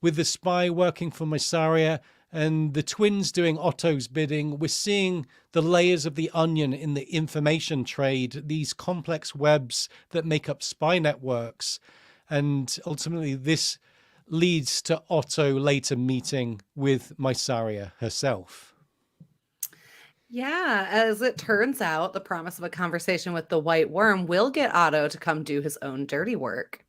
With the spy working for Mysaria and the twins doing Otto's bidding, we're seeing the layers of the onion in the information trade, these complex webs that make up spy networks. And ultimately, this leads to Otto later meeting with Mysaria herself. Yeah, as it turns out, the promise of a conversation with the White Worm will get Otto to come do his own dirty work.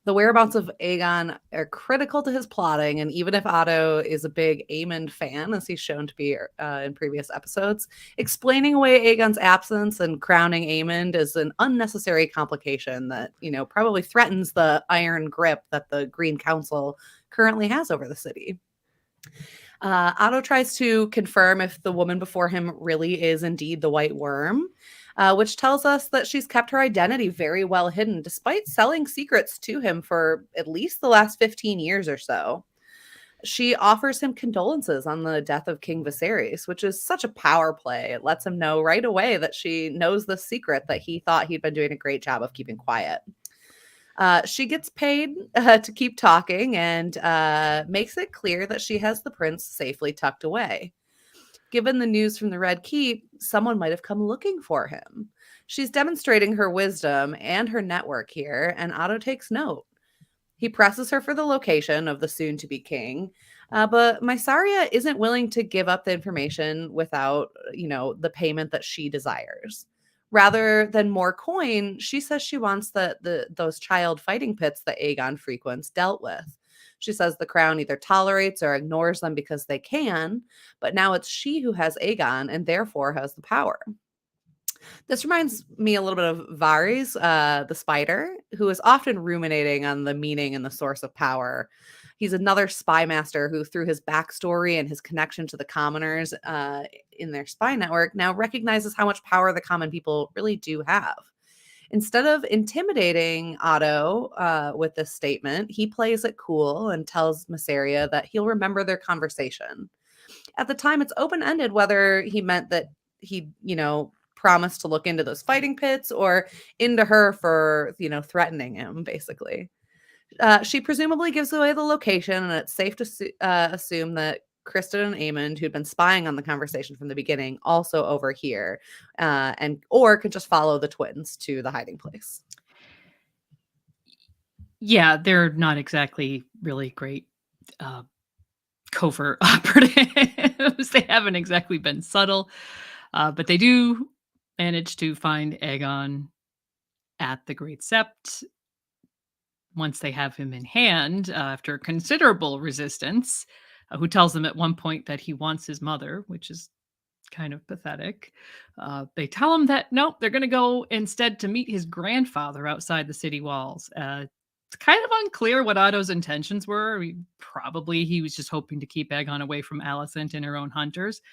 The whereabouts of Aegon are critical to his plotting, and even if Otto is a big Aemond fan, as he's shown to be in previous episodes, explaining away Aegon's absence and crowning Aemond is an unnecessary complication that, probably threatens the iron grip that the Green Council currently has over the city. Otto tries to confirm if the woman before him really is indeed the White Worm, which tells us that she's kept her identity very well hidden, despite selling secrets to him for at least the last 15 years or so. She offers him condolences on the death of King Viserys, which is such a power play. It lets him know right away that she knows the secret that he thought he'd been doing a great job of keeping quiet. She gets paid to keep talking and makes it clear that she has the prince safely tucked away. Given the news from the Red Keep, someone might have come looking for him. She's demonstrating her wisdom and her network here, and Otto takes note. He presses her for the location of the soon-to-be king, but Mysaria isn't willing to give up the information without, the payment that she desires. Rather than more coin, she says she wants those child fighting pits that Aegon frequents dealt with. She says the crown either tolerates or ignores them because they can, but now it's she who has Aegon and therefore has the power. This reminds me a little bit of Varys, the spider, who is often ruminating on the meaning and the source of power. He's another spy master who, through his backstory and his connection to the commoners in their spy network, now recognizes how much power the common people really do have. Instead of intimidating Otto with this statement, he plays it cool and tells Mysaria that he'll remember their conversation. At the time, it's open-ended whether he meant that he, promised to look into those fighting pits or into her for, threatening him, basically. She presumably gives away the location, and it's safe to assume that Kristen and Aemond, who'd been spying on the conversation from the beginning, also overhear, or could just follow the twins to the hiding place. Yeah, they're not exactly really great covert operatives. They haven't exactly been subtle, but they do manage to find Aegon at the Great Sept. Once they have him in hand, after considerable resistance, who tells them at one point that he wants his mother, which is kind of pathetic. They tell him that, nope, they're going to go instead to meet his grandfather outside the city walls. It's kind of unclear what Otto's intentions were. Probably he was just hoping to keep Aegon away from Alicent and her own hunters.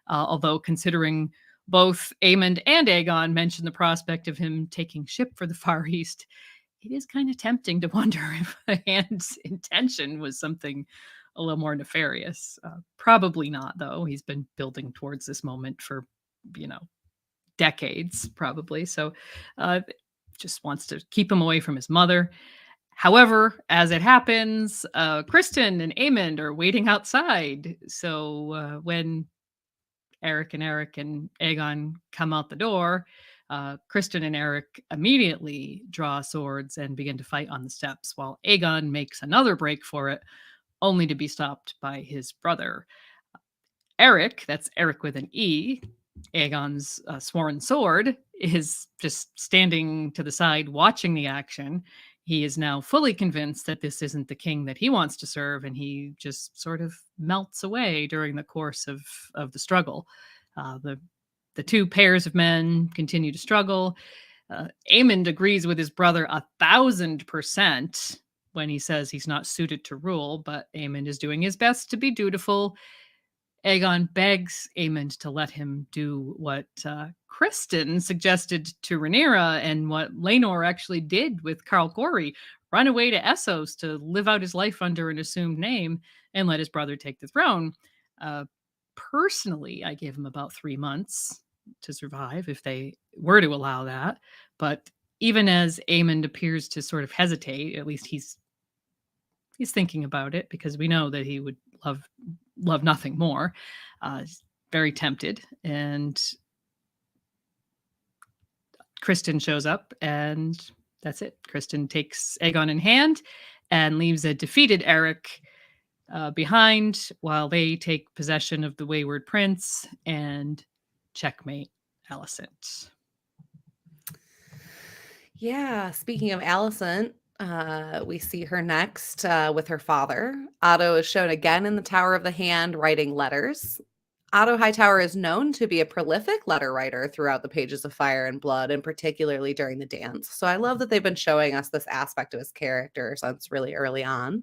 Although considering both Aemond and Aegon mentioned the prospect of him taking ship for the Far East, it is kind of tempting to wonder if the hand's intention was something a little more nefarious. Probably not, though. He's been building towards this moment for, decades, probably. So just wants to keep him away from his mother. However, as it happens, Kristen and Aemond are waiting outside. So when Eric and Aegon come out the door, Kristen and Eric immediately draw swords and begin to fight on the steps, while Aegon makes another break for it, only to be stopped by his brother. Eric, that's Eric with an E, Aegon's sworn sword, is just standing to the side watching the action. He is now fully convinced that this isn't the king that he wants to serve, and he just sort of melts away during the course of the struggle. The two pairs of men continue to struggle. Aemond agrees with his brother 1,000% when he says he's not suited to rule, but Aemond is doing his best to be dutiful. Aegon begs Aemond to let him do what Kristen suggested to Rhaenyra and what Laenor actually did with Carl Gorey, run away to Essos to live out his life under an assumed name and let his brother take the throne. Personally, I give him about 3 months to survive if they were to allow that. But even as Aemond appears to sort of hesitate, at least he's thinking about it, because we know that he would love nothing more. He's very tempted, and Kristen shows up, and that's it. Kristen takes Aegon in hand and leaves a defeated Eric behind while they take possession of the Wayward Prince and checkmate Alicent. Yeah, speaking of Alicent, we see her next with her father. Otto is shown again in the Tower of the Hand writing letters. Otto Hightower is known to be a prolific letter writer throughout the pages of Fire and Blood, and particularly during the dance. So I love that they've been showing us this aspect of his character since really early on.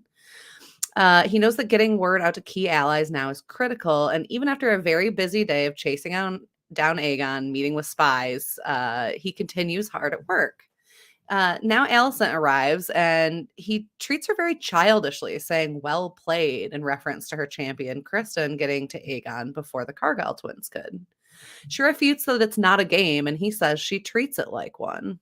He knows that getting word out to key allies now is critical, and even after a very busy day of chasing down Aegon, meeting with spies, he continues hard at work. Now Alicent arrives, and he treats her very childishly, saying "well played" in reference to her champion Kristen getting to Aegon before the Cargyle twins could. She refutes that it's not a game, and he says she treats it like one.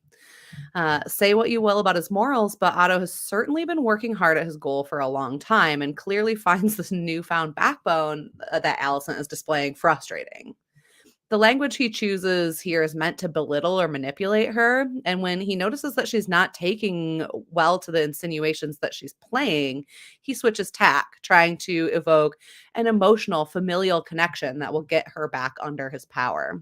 Say what you will about his morals, but Otto has certainly been working hard at his goal for a long time and clearly finds this newfound backbone that Alicent is displaying frustrating. The language he chooses here is meant to belittle or manipulate her, and when he notices that she's not taking well to the insinuations that she's playing, he switches tack, trying to evoke an emotional, familial connection that will get her back under his power.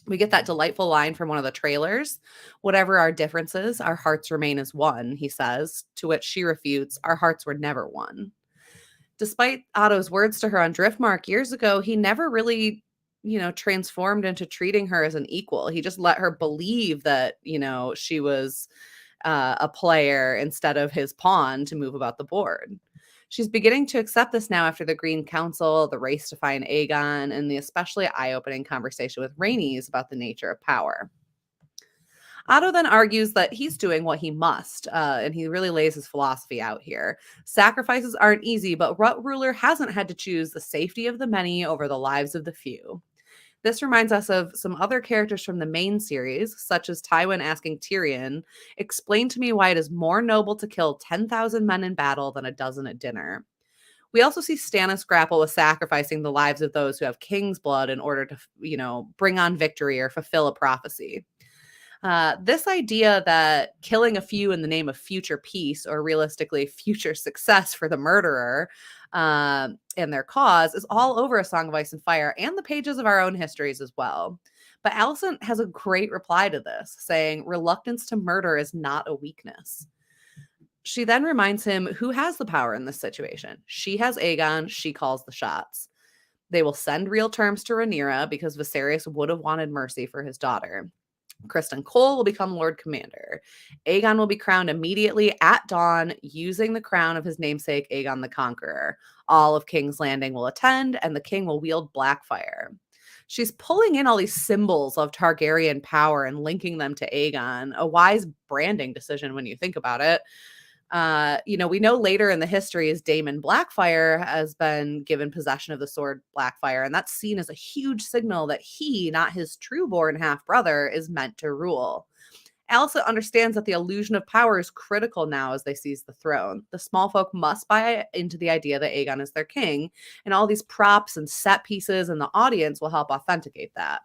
We get that delightful line from one of the trailers. "Whatever our differences, our hearts remain as one," he says, to which she refutes, "Our hearts were never one." Despite Otto's words to her on Driftmark years ago, he never really transformed into treating her as an equal. He just let her believe that, she was a player instead of his pawn to move about the board. She's beginning to accept this now after the Green Council, the race to find Aegon, and the especially eye-opening conversation with Rhaenys about the nature of power. Otto then argues that he's doing what he must, and he really lays his philosophy out here. Sacrifices aren't easy, but what ruler hasn't had to choose the safety of the many over the lives of the few? This reminds us of some other characters from the main series, such as Tywin asking Tyrion, "Explain to me why it is more noble to kill 10,000 men in battle than a dozen at dinner." We also see Stannis grapple with sacrificing the lives of those who have king's blood in order to, bring on victory or fulfill a prophecy. This idea that killing a few in the name of future peace, or realistically future success for the murderer and their cause, is all over A Song of Ice and Fire and the pages of our own histories as well. But Alicent has a great reply to this, saying reluctance to murder is not a weakness. She then reminds him who has the power in this situation. She has Aegon. She calls the shots. They will send real terms to Rhaenyra because Viserys would have wanted mercy for his daughter. Kristen Cole will become Lord Commander. Aegon will be crowned immediately at dawn using the crown of his namesake, Aegon the Conqueror. All of King's Landing will attend, and the king will wield Blackfire. She's pulling in all these symbols of Targaryen power and linking them to Aegon, a wise branding decision when you think about it. We know later in the history as Daemon Blackfire has been given possession of the sword Blackfire, and that's seen as a huge signal that he, not his true-born half-brother, is meant to rule. Alicent understands that the illusion of power is critical now as they seize the throne. The small folk must buy into the idea that Aegon is their king, and all these props and set pieces in the audience will help authenticate that.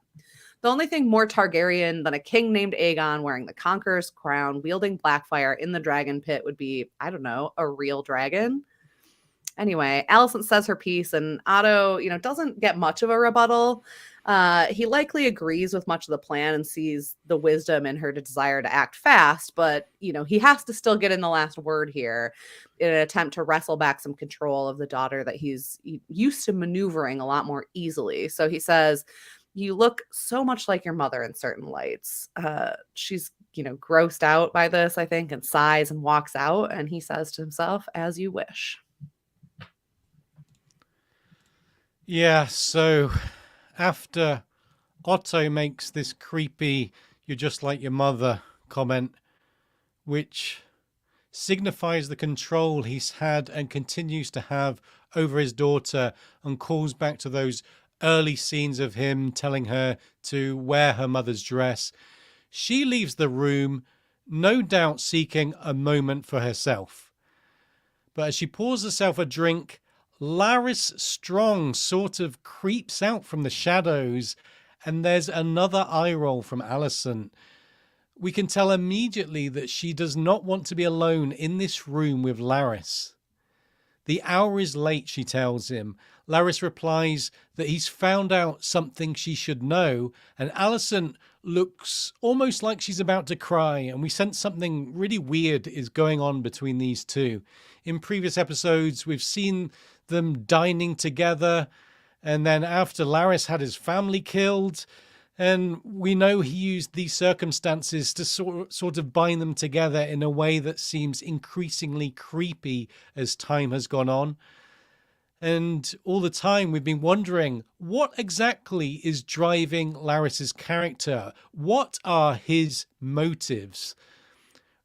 The only thing more Targaryen than a king named Aegon wearing the Conqueror's crown, wielding Blackfire in the dragon pit would be, I don't know, a real dragon. Anyway, Alicent says her piece, and Otto, doesn't get much of a rebuttal. He likely agrees with much of the plan and sees the wisdom in her desire to act fast, but, he has to still get in the last word here in an attempt to wrestle back some control of the daughter that he's used to maneuvering a lot more easily. So he says, "You look so much like your mother in certain lights." She's, grossed out by this, I think, and sighs and walks out. And he says to himself, "As you wish." Yeah, so after Otto makes this creepy, "you're just like your mother" comment, which signifies the control he's had and continues to have over his daughter, and calls back to those early scenes of him telling her to wear her mother's dress, she leaves the room, no doubt seeking a moment for herself. But as she pours herself a drink, Larys Strong sort of creeps out from the shadows, and there's another eye roll from Alicent. We can tell immediately that she does not want to be alone in this room with Larys. "The hour is late," she tells him. Larys replies that he's found out something she should know, and Alicent looks almost like she's about to cry, and we sense something really weird is going on between these two. In previous episodes, we've seen them dining together, and then after Larys had his family killed, and we know he used these circumstances to sort of bind them together in a way that seems increasingly creepy as time has gone on. And all the time we've been wondering, what exactly is driving Larys's character? What are his motives?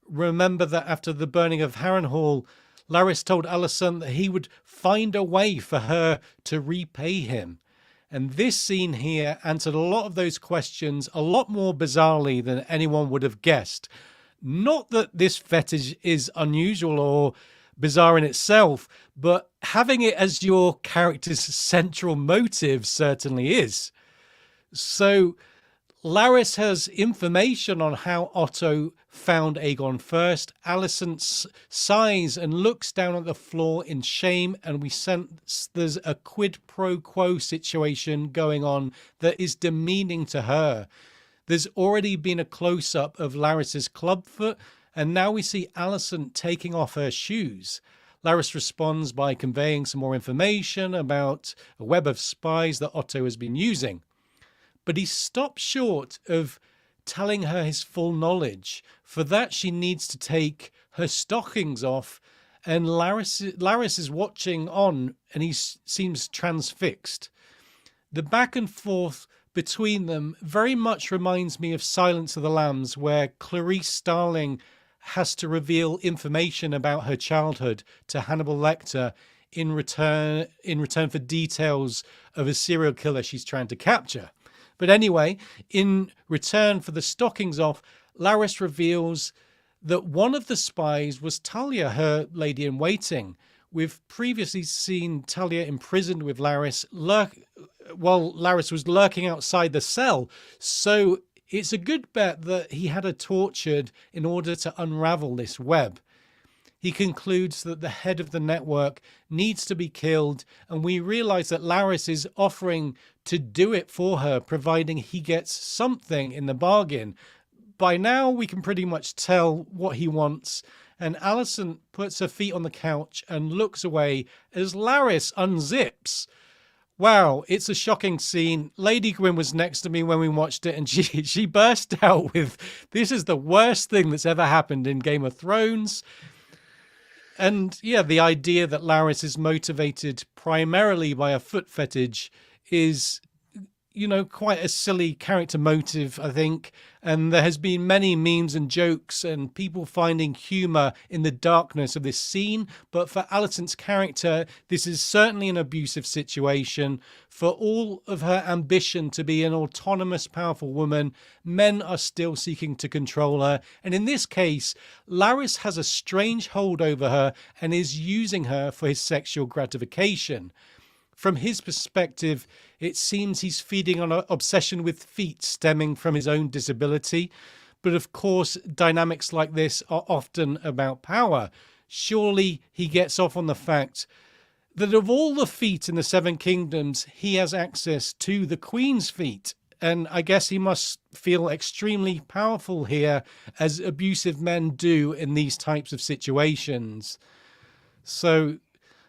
Remember that after the burning of Harrenhal, Larys told Alicent that he would find a way for her to repay him. And this scene here answered a lot of those questions a lot more bizarrely than anyone would have guessed. Not that this fetish is unusual or bizarre in itself, but having it as your character's central motive certainly is. So Larys has information on how Otto found Aegon first. Alicent sighs and looks down at the floor in shame, and we sense there's a quid pro quo situation going on that is demeaning to her. There's already been a close-up of Larys's clubfoot, and now we see Alicent taking off her shoes. Larys responds by conveying some more information about a web of spies that Otto has been using. But he stops short of telling her his full knowledge. For that, she needs to take her stockings off, and Larys is watching on, and he seems transfixed. The back and forth between them very much reminds me of Silence of the Lambs, where Clarice Starling has to reveal information about her childhood to Hannibal Lecter in return for details of a serial killer she's trying to capture. But anyway, in return for the stockings off, Larys reveals that one of the spies was Talia, her lady-in-waiting. We've previously seen Talia imprisoned with Larys while Larys was lurking outside the cell. So it's a good bet that he had her tortured in order to unravel this web. He concludes that the head of the network needs to be killed, and we realize that Larys is offering to do it for her, providing he gets something in the bargain. By now, we can pretty much tell what he wants, and Alicent puts her feet on the couch and looks away as Larys unzips. Wow, it's a shocking scene. Lady Gwyn was next to me when we watched it, and she burst out with, "This is the worst thing that's ever happened in Game of Thrones." And yeah, the idea that Larys is motivated primarily by a foot fetish is, quite a silly character motive, I think. And there has been many memes and jokes and people finding humor in the darkness of this scene. But for Alison's character, this is certainly an abusive situation. For all of her ambition to be an autonomous, powerful woman, men are still seeking to control her. And in this case, Larys has a strange hold over her and is using her for his sexual gratification. From his perspective, it seems he's feeding on an obsession with feet stemming from his own disability. But of course, dynamics like this are often about power. Surely he gets off on the fact that of all the feet in the Seven Kingdoms, he has access to the Queen's feet. And I guess he must feel extremely powerful here, as abusive men do in these types of situations. So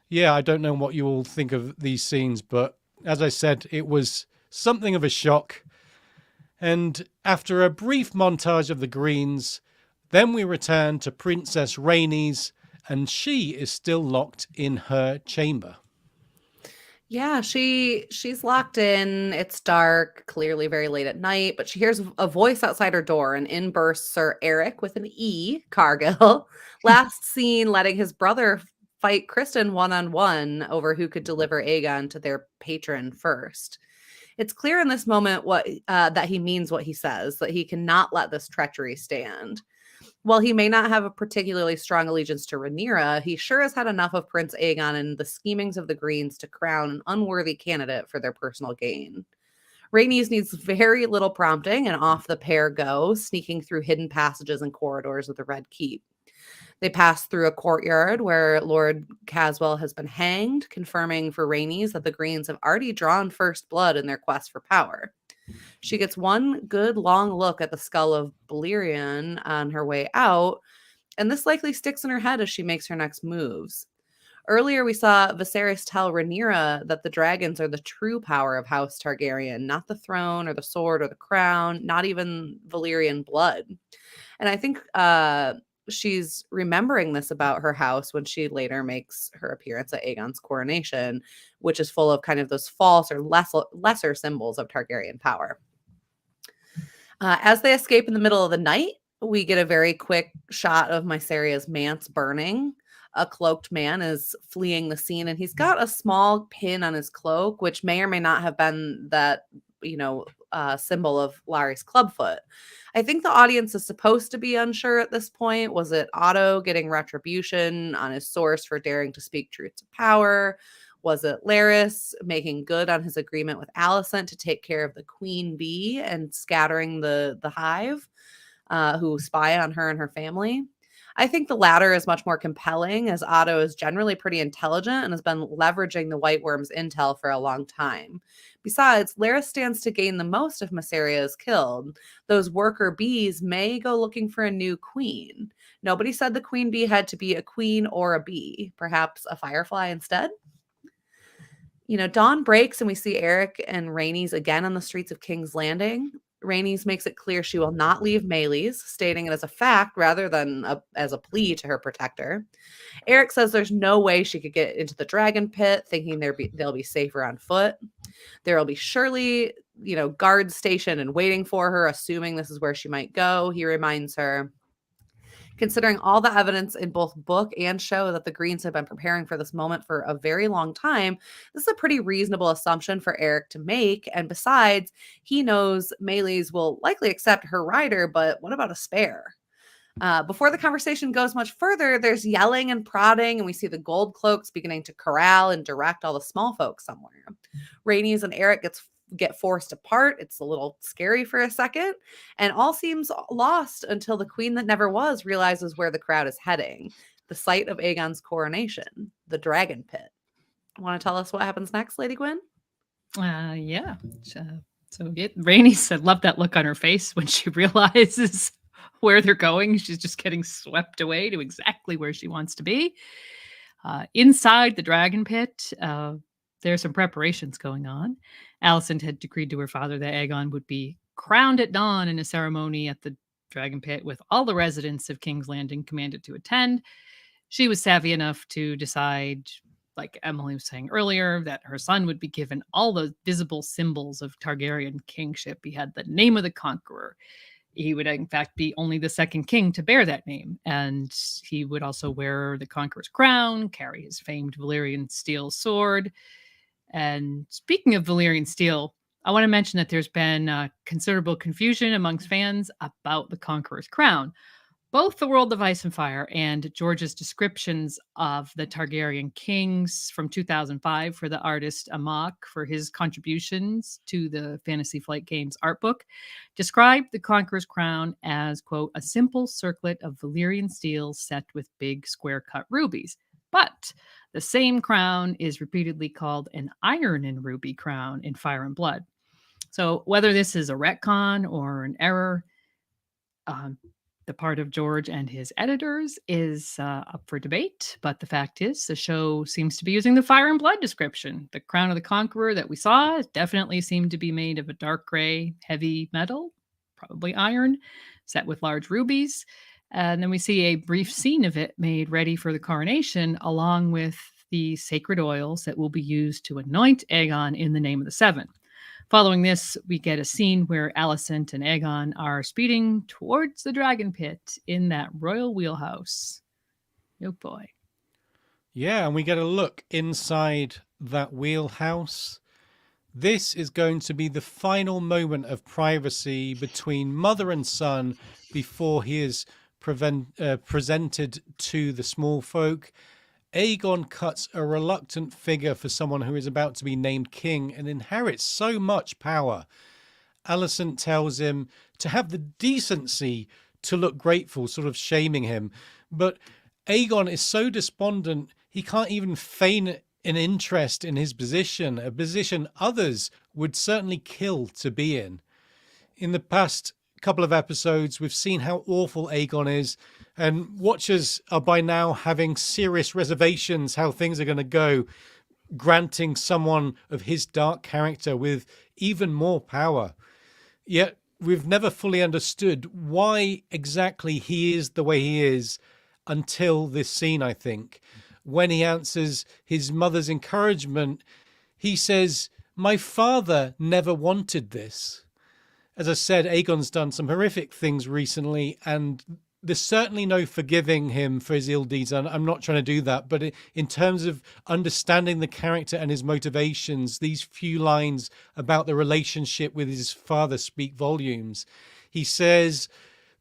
yeah, I don't know what you all think of these scenes, but as I said, it was something of a shock. And after a brief montage of the Greens, then we return to Princess Rhaenys, and she is still locked in her chamber. Yeah, she's locked in. It's dark, clearly very late at night, but she hears a voice outside her door, and in bursts Sir Eric with an E, Cargill, last seen letting his brother fight Kristen one-on-one over who could deliver Aegon to their patron first. It's clear in this moment that he means what he says, that he cannot let this treachery stand. While he may not have a particularly strong allegiance to Rhaenyra, he sure has had enough of Prince Aegon and the schemings of the Greens to crown an unworthy candidate for their personal gain. Rhaenys needs very little prompting, and off the pair go, sneaking through hidden passages and corridors of the Red Keep. They pass through a courtyard where Lord Caswell has been hanged, confirming for Rhaenys that the Greens have already drawn first blood in their quest for power. She gets one good long look at the skull of Balerion on her way out, and this likely sticks in her head as she makes her next moves. Earlier, we saw Viserys tell Rhaenyra that the dragons are the true power of House Targaryen, not the throne or the sword or the crown, not even Valyrian blood. And I think she's remembering this about her house when she later makes her appearance at Aegon's coronation, which is full of kind of those false or lesser symbols of Targaryen power. As they escape in the middle of the night, we get a very quick shot of Myseria's manse burning. A cloaked man is fleeing the scene, and he's got a small pin on his cloak, which may or may not have been that, symbol of Larry's clubfoot. I think the audience is supposed to be unsure at this point. Was it Otto getting retribution on his source for daring to speak truth to power? Was it Larys making good on his agreement with Alicent to take care of the queen bee and scattering the hive who spy on her and her family? I think the latter is much more compelling, as Otto is generally pretty intelligent and has been leveraging the White Worm's intel for a long time. Besides, Larys stands to gain the most if Mysaria is killed. Those worker bees may go looking for a new queen. Nobody said the queen bee had to be a queen or a bee. Perhaps a firefly instead? Dawn breaks and we see Eric and Rhaenys again on the streets of King's Landing. Rhaenys makes it clear she will not leave Meleys, stating it as a fact rather than as a plea to her protector. Eric says there's no way she could get into the dragon pit, thinking they'll be safer on foot. There will be surely, guards stationed and waiting for her, assuming this is where she might go. He reminds her, considering all the evidence in both book and show that the Greens have been preparing for this moment for a very long time, this is a pretty reasonable assumption for Eric to make. And besides, he knows Meleys will likely accept her rider, but what about a spare? Before the conversation goes much further, there's yelling and prodding, and we see the gold cloaks beginning to corral and direct all the small folk somewhere. Rhaenys and Eric get forced apart. It's a little scary for a second, and all seems lost until the queen that never was realizes where the crowd is heading, the site of Aegon's coronation, the dragon pit. Want to tell us what happens next, Lady Gwyn? Yeah. Rhaenys said, love that look on her face when she realizes where they're going. She's just getting swept away to exactly where she wants to be. Inside the dragon pit, there are some preparations going on. Alicent had decreed to her father that Aegon would be crowned at dawn in a ceremony at the dragon pit, with all the residents of King's Landing commanded to attend. She was savvy enough to decide like Emily was saying earlier, that her son would be given all the visible symbols of Targaryen kingship. He had the name of the conqueror. He would, in fact, be only the second king to bear that name. And he would also wear the conqueror's crown, carry his famed Valyrian steel sword. And speaking of Valyrian steel, I want to mention that there's been considerable confusion amongst fans about the conqueror's crown. Both The World of Ice and Fire and George's descriptions of the Targaryen kings from 2005 for the artist Amok for his contributions to the Fantasy Flight Games art book described the Conqueror's crown as, quote, a simple circlet of Valyrian steel set with big square-cut rubies. But the same crown is repeatedly called an iron and ruby crown in Fire and Blood. So whether this is a retcon or an error, the part of George and his editors is up for debate, but the fact is the show seems to be using the Fire and Blood description. The crown of the conqueror that we saw definitely seemed to be made of a dark gray, heavy metal, probably iron, set with large rubies. And then we see a brief scene of it made ready for the coronation, along with the sacred oils that will be used to anoint Aegon in the name of the Seven. Following this, we get a scene where Alicent and Aegon are speeding towards the dragon pit in that royal wheelhouse. Oh boy. Yeah, and we get a look inside that wheelhouse. This is going to be the final moment of privacy between mother and son before he is presented to the small folk. Aegon cuts a reluctant figure for someone who is about to be named king and inherits so much power. Alicent tells him to have the decency to look grateful, sort of shaming him. But Aegon is so despondent, he can't even feign an interest in his position, a position others would certainly kill to be in. In the past couple of episodes, we've seen how awful Aegon is, and watchers are by now having serious reservations how things are going to go, granting someone of his dark character with even more power. Yet we've never fully understood why exactly he is the way he is until this scene, I think. When he answers his mother's encouragement, he says, "My father never wanted this." As I said, Aegon's done some horrific things recently, and there's certainly no forgiving him for his ill deeds. I'm not trying to do that. But in terms of understanding the character and his motivations, these few lines about the relationship with his father speak volumes. He says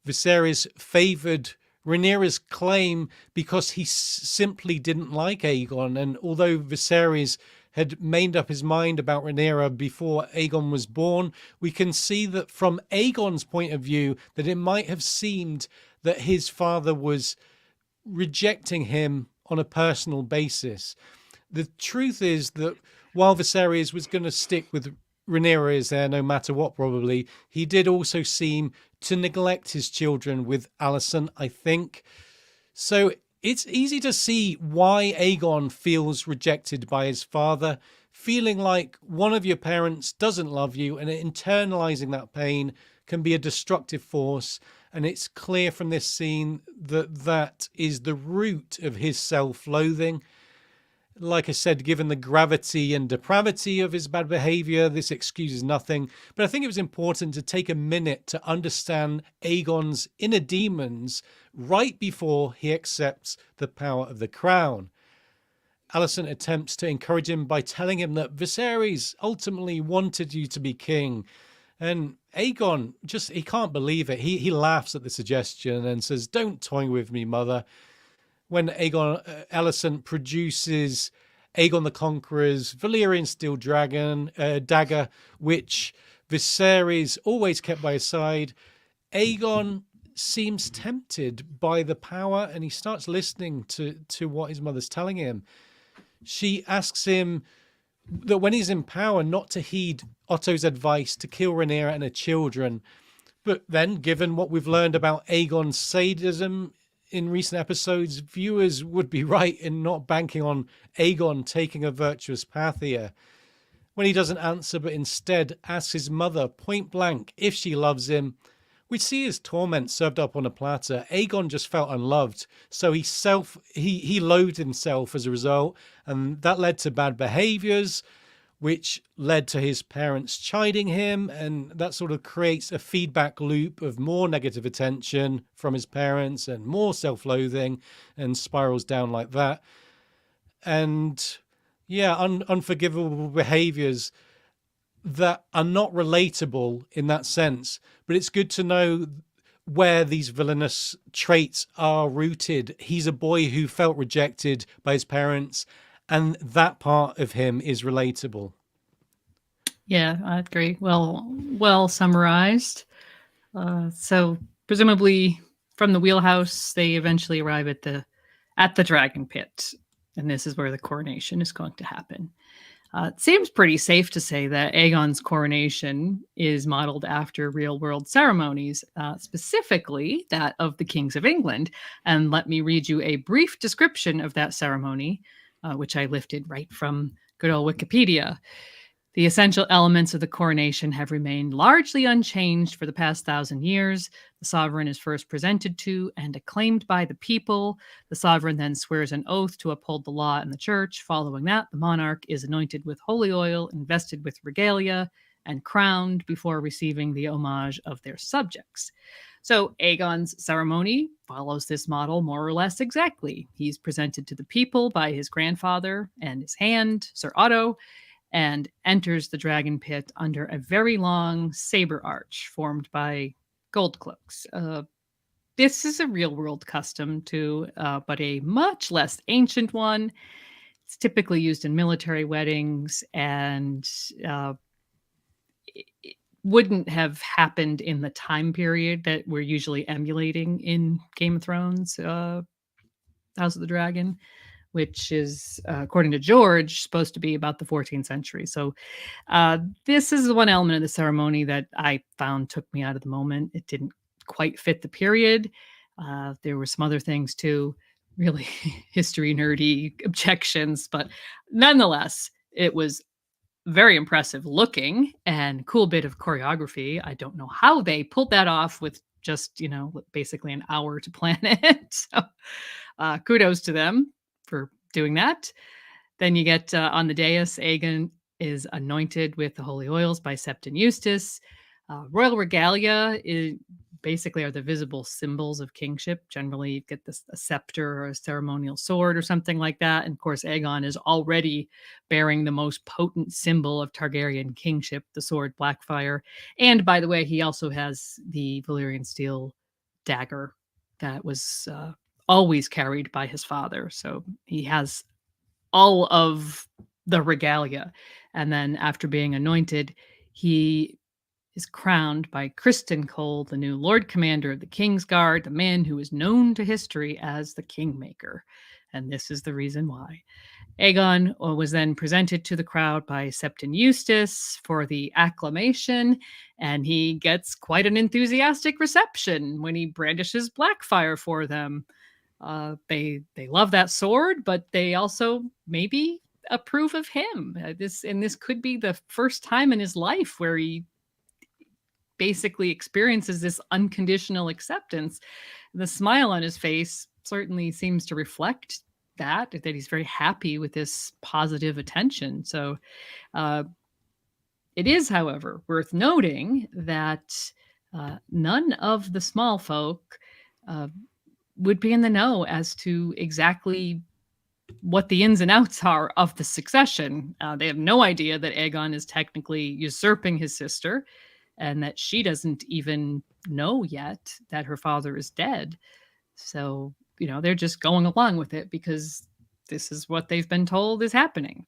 Viserys favored Rhaenyra's claim because he simply didn't like Aegon. And although Viserys had made up his mind about Rhaenyra before Aegon was born, we can see that from Aegon's point of view that it might have seemed that his father was rejecting him on a personal basis. The truth is that while Viserys was going to stick with Rhaenyra is there no matter what, probably, he did also seem to neglect his children with Alicent, I think. So it's easy to see why Aegon feels rejected by his father, feeling like one of your parents doesn't love you, and internalizing that pain can be a destructive force. And it's clear from this scene that that is the root of his self-loathing. Like I said, given the gravity and depravity of his bad behavior, this excuses nothing. But I think it was important to take a minute to understand Aegon's inner demons right before he accepts the power of the crown. Alicent attempts to encourage him by telling him that Viserys ultimately wanted you to be king. And Aegon, he can't believe it. He laughs at the suggestion and says, "Don't toy with me, mother." When Alicent produces Aegon the Conqueror's Valyrian steel dagger, which Viserys always kept by his side, Aegon seems tempted by the power, and he starts listening to what his mother's telling him. She asks him that when he's in power, not to heed Otto's advice to kill Rhaenyra and her children. But then, given what we've learned about Aegon's sadism in recent episodes, viewers would be right in not banking on Aegon taking a virtuous path here. When he doesn't answer, but instead asks his mother point blank if she loves him, We see his torment served up on a platter. Aegon just felt unloved, so he loathed himself as a result, and that led to bad behaviors, which led to his parents chiding him, and that sort of creates a feedback loop of more negative attention from his parents and more self-loathing, and spirals down like that. And yeah, unforgivable behaviors that are not relatable in that sense, but it's good to know where these villainous traits are rooted. He's a boy who felt rejected by his parents, and that part of him is relatable. Yeah, I agree. Well summarized. So presumably from the wheelhouse, they eventually arrive at the dragon pit, and this is where the coronation is going to happen. It seems pretty safe to say that Aegon's coronation is modeled after real-world ceremonies, specifically that of the kings of England. And let me read you a brief description of that ceremony, which I lifted right from good old Wikipedia. The essential elements of the coronation have remained largely unchanged for the past 1,000 years. The sovereign is first presented to and acclaimed by the people. The sovereign then swears an oath to uphold the law and the church. Following that, the monarch is anointed with holy oil, invested with regalia, and crowned before receiving the homage of their subjects. So Aegon's ceremony follows this model more or less exactly. He's presented to the people by his grandfather and his hand, Sir Otto, and enters the dragon pit under a very long saber arch formed by gold cloaks. This is a real-world custom too, but a much less ancient one. It's typically used in military weddings, and it wouldn't have happened in the time period that we're usually emulating in Game of Thrones, House of the Dragon, which is, according to George, supposed to be about the 14th century. So this is the one element of the ceremony that I found took me out of the moment. It didn't quite fit the period. There were some other things too, really history nerdy objections, but nonetheless, it was very impressive looking and cool bit of choreography. I don't know how they pulled that off with just, basically an hour to plan it. So kudos to them for doing that. Then you get on the dais, Aegon is anointed with the holy oils by Septon Eustace. Royal regalia basically are the visible symbols of kingship. Generally, you get a scepter or a ceremonial sword or something like that. And of course, Aegon is already bearing the most potent symbol of Targaryen kingship, the sword Blackfire. And by the way, he also has the Valyrian steel dagger that was always carried by his father. So he has all of the regalia. And then after being anointed, he is crowned by Kristen Cole, the new Lord Commander of the King's Guard, the man who is known to history as the Kingmaker. And this is the reason why. Aegon was then presented to the crowd by Septon Eustace for the acclamation, and he gets quite an enthusiastic reception when he brandishes Blackfire for them. They love that sword, but they also maybe approve of him. This could be the first time in his life where he basically experiences this unconditional acceptance. The smile on his face certainly seems to reflect that he's very happy with this positive attention. So it is, however, worth noting that none of the small folk would be in the know as to exactly what the ins and outs are of the succession. They have no idea that Aegon is technically usurping his sister, and that she doesn't even know yet that her father is dead. So, they're just going along with it because this is what they've been told is happening.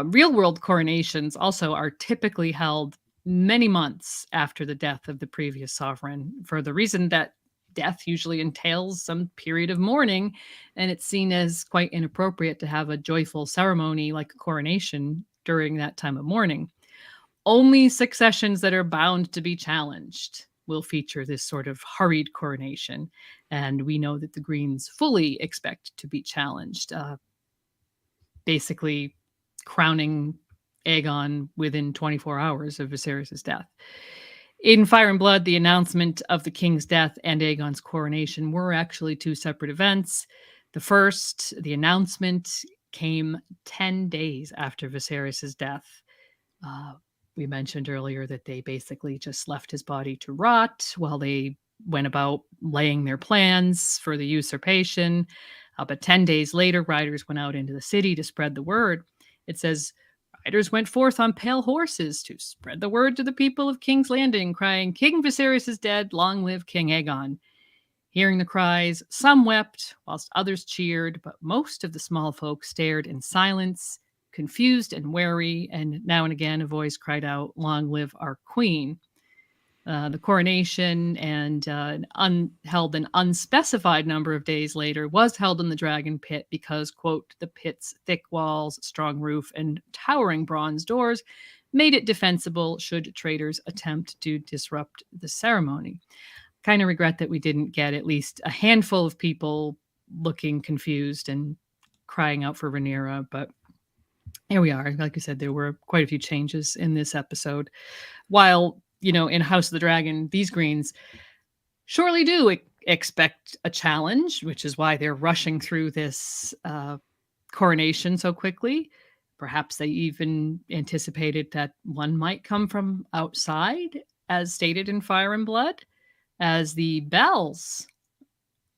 Real world coronations also are typically held many months after the death of the previous sovereign, for the reason that death usually entails some period of mourning, and it's seen as quite inappropriate to have a joyful ceremony like a coronation during that time of mourning. Only successions that are bound to be challenged will feature this sort of hurried coronation. And we know that the Greens fully expect to be challenged, basically crowning Aegon within 24 hours of Viserys' death. In Fire and Blood, the announcement of the king's death and Aegon's coronation were actually two separate events. The first, the announcement, came 10 days after Viserys' death. We mentioned earlier that they basically just left his body to rot while they went about laying their plans for the usurpation. But 10 days later, riders went out into the city to spread the word. It says, riders went forth on pale horses to spread the word to the people of King's Landing, crying, King Viserys is dead, long live King Aegon. Hearing the cries, some wept, whilst others cheered, but most of the small folk stared in silence, confused and wary, and now and again a voice cried out, long live our queen. The coronation and held an unspecified number of days later was held in the Dragon Pit because, quote, the pit's thick walls, strong roof, and towering bronze doors made it defensible should traitors attempt to disrupt the ceremony. Kind of regret that we didn't get at least a handful of people looking confused and crying out for Rhaenyra, but here we are. Like I said, there were quite a few changes in this episode. While, in House of the Dragon, these Greens surely do expect a challenge, which is why they're rushing through this coronation so quickly. Perhaps they even anticipated that one might come from outside, as stated in Fire and Blood, as the bells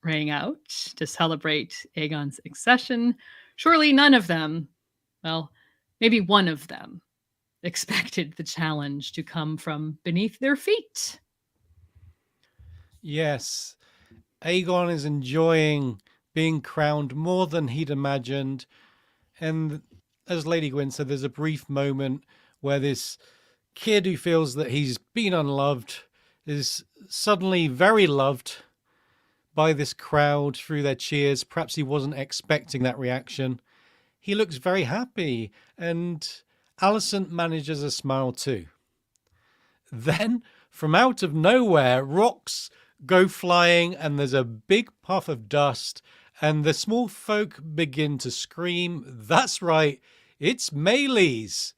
rang out to celebrate Aegon's accession. Surely none of them, well, maybe one of them, expected the challenge to come from beneath their feet. Yes, Aegon is enjoying being crowned more than he'd imagined. And as Lady Gwyn said, there's a brief moment where this kid who feels that he's been unloved is suddenly very loved by this crowd through their cheers. Perhaps he wasn't expecting that reaction. He looks very happy, and Allison manages a smile too. Then, from out of nowhere, rocks go flying and there's a big puff of dust, and the small folk begin to scream. That's right, it's Meleys.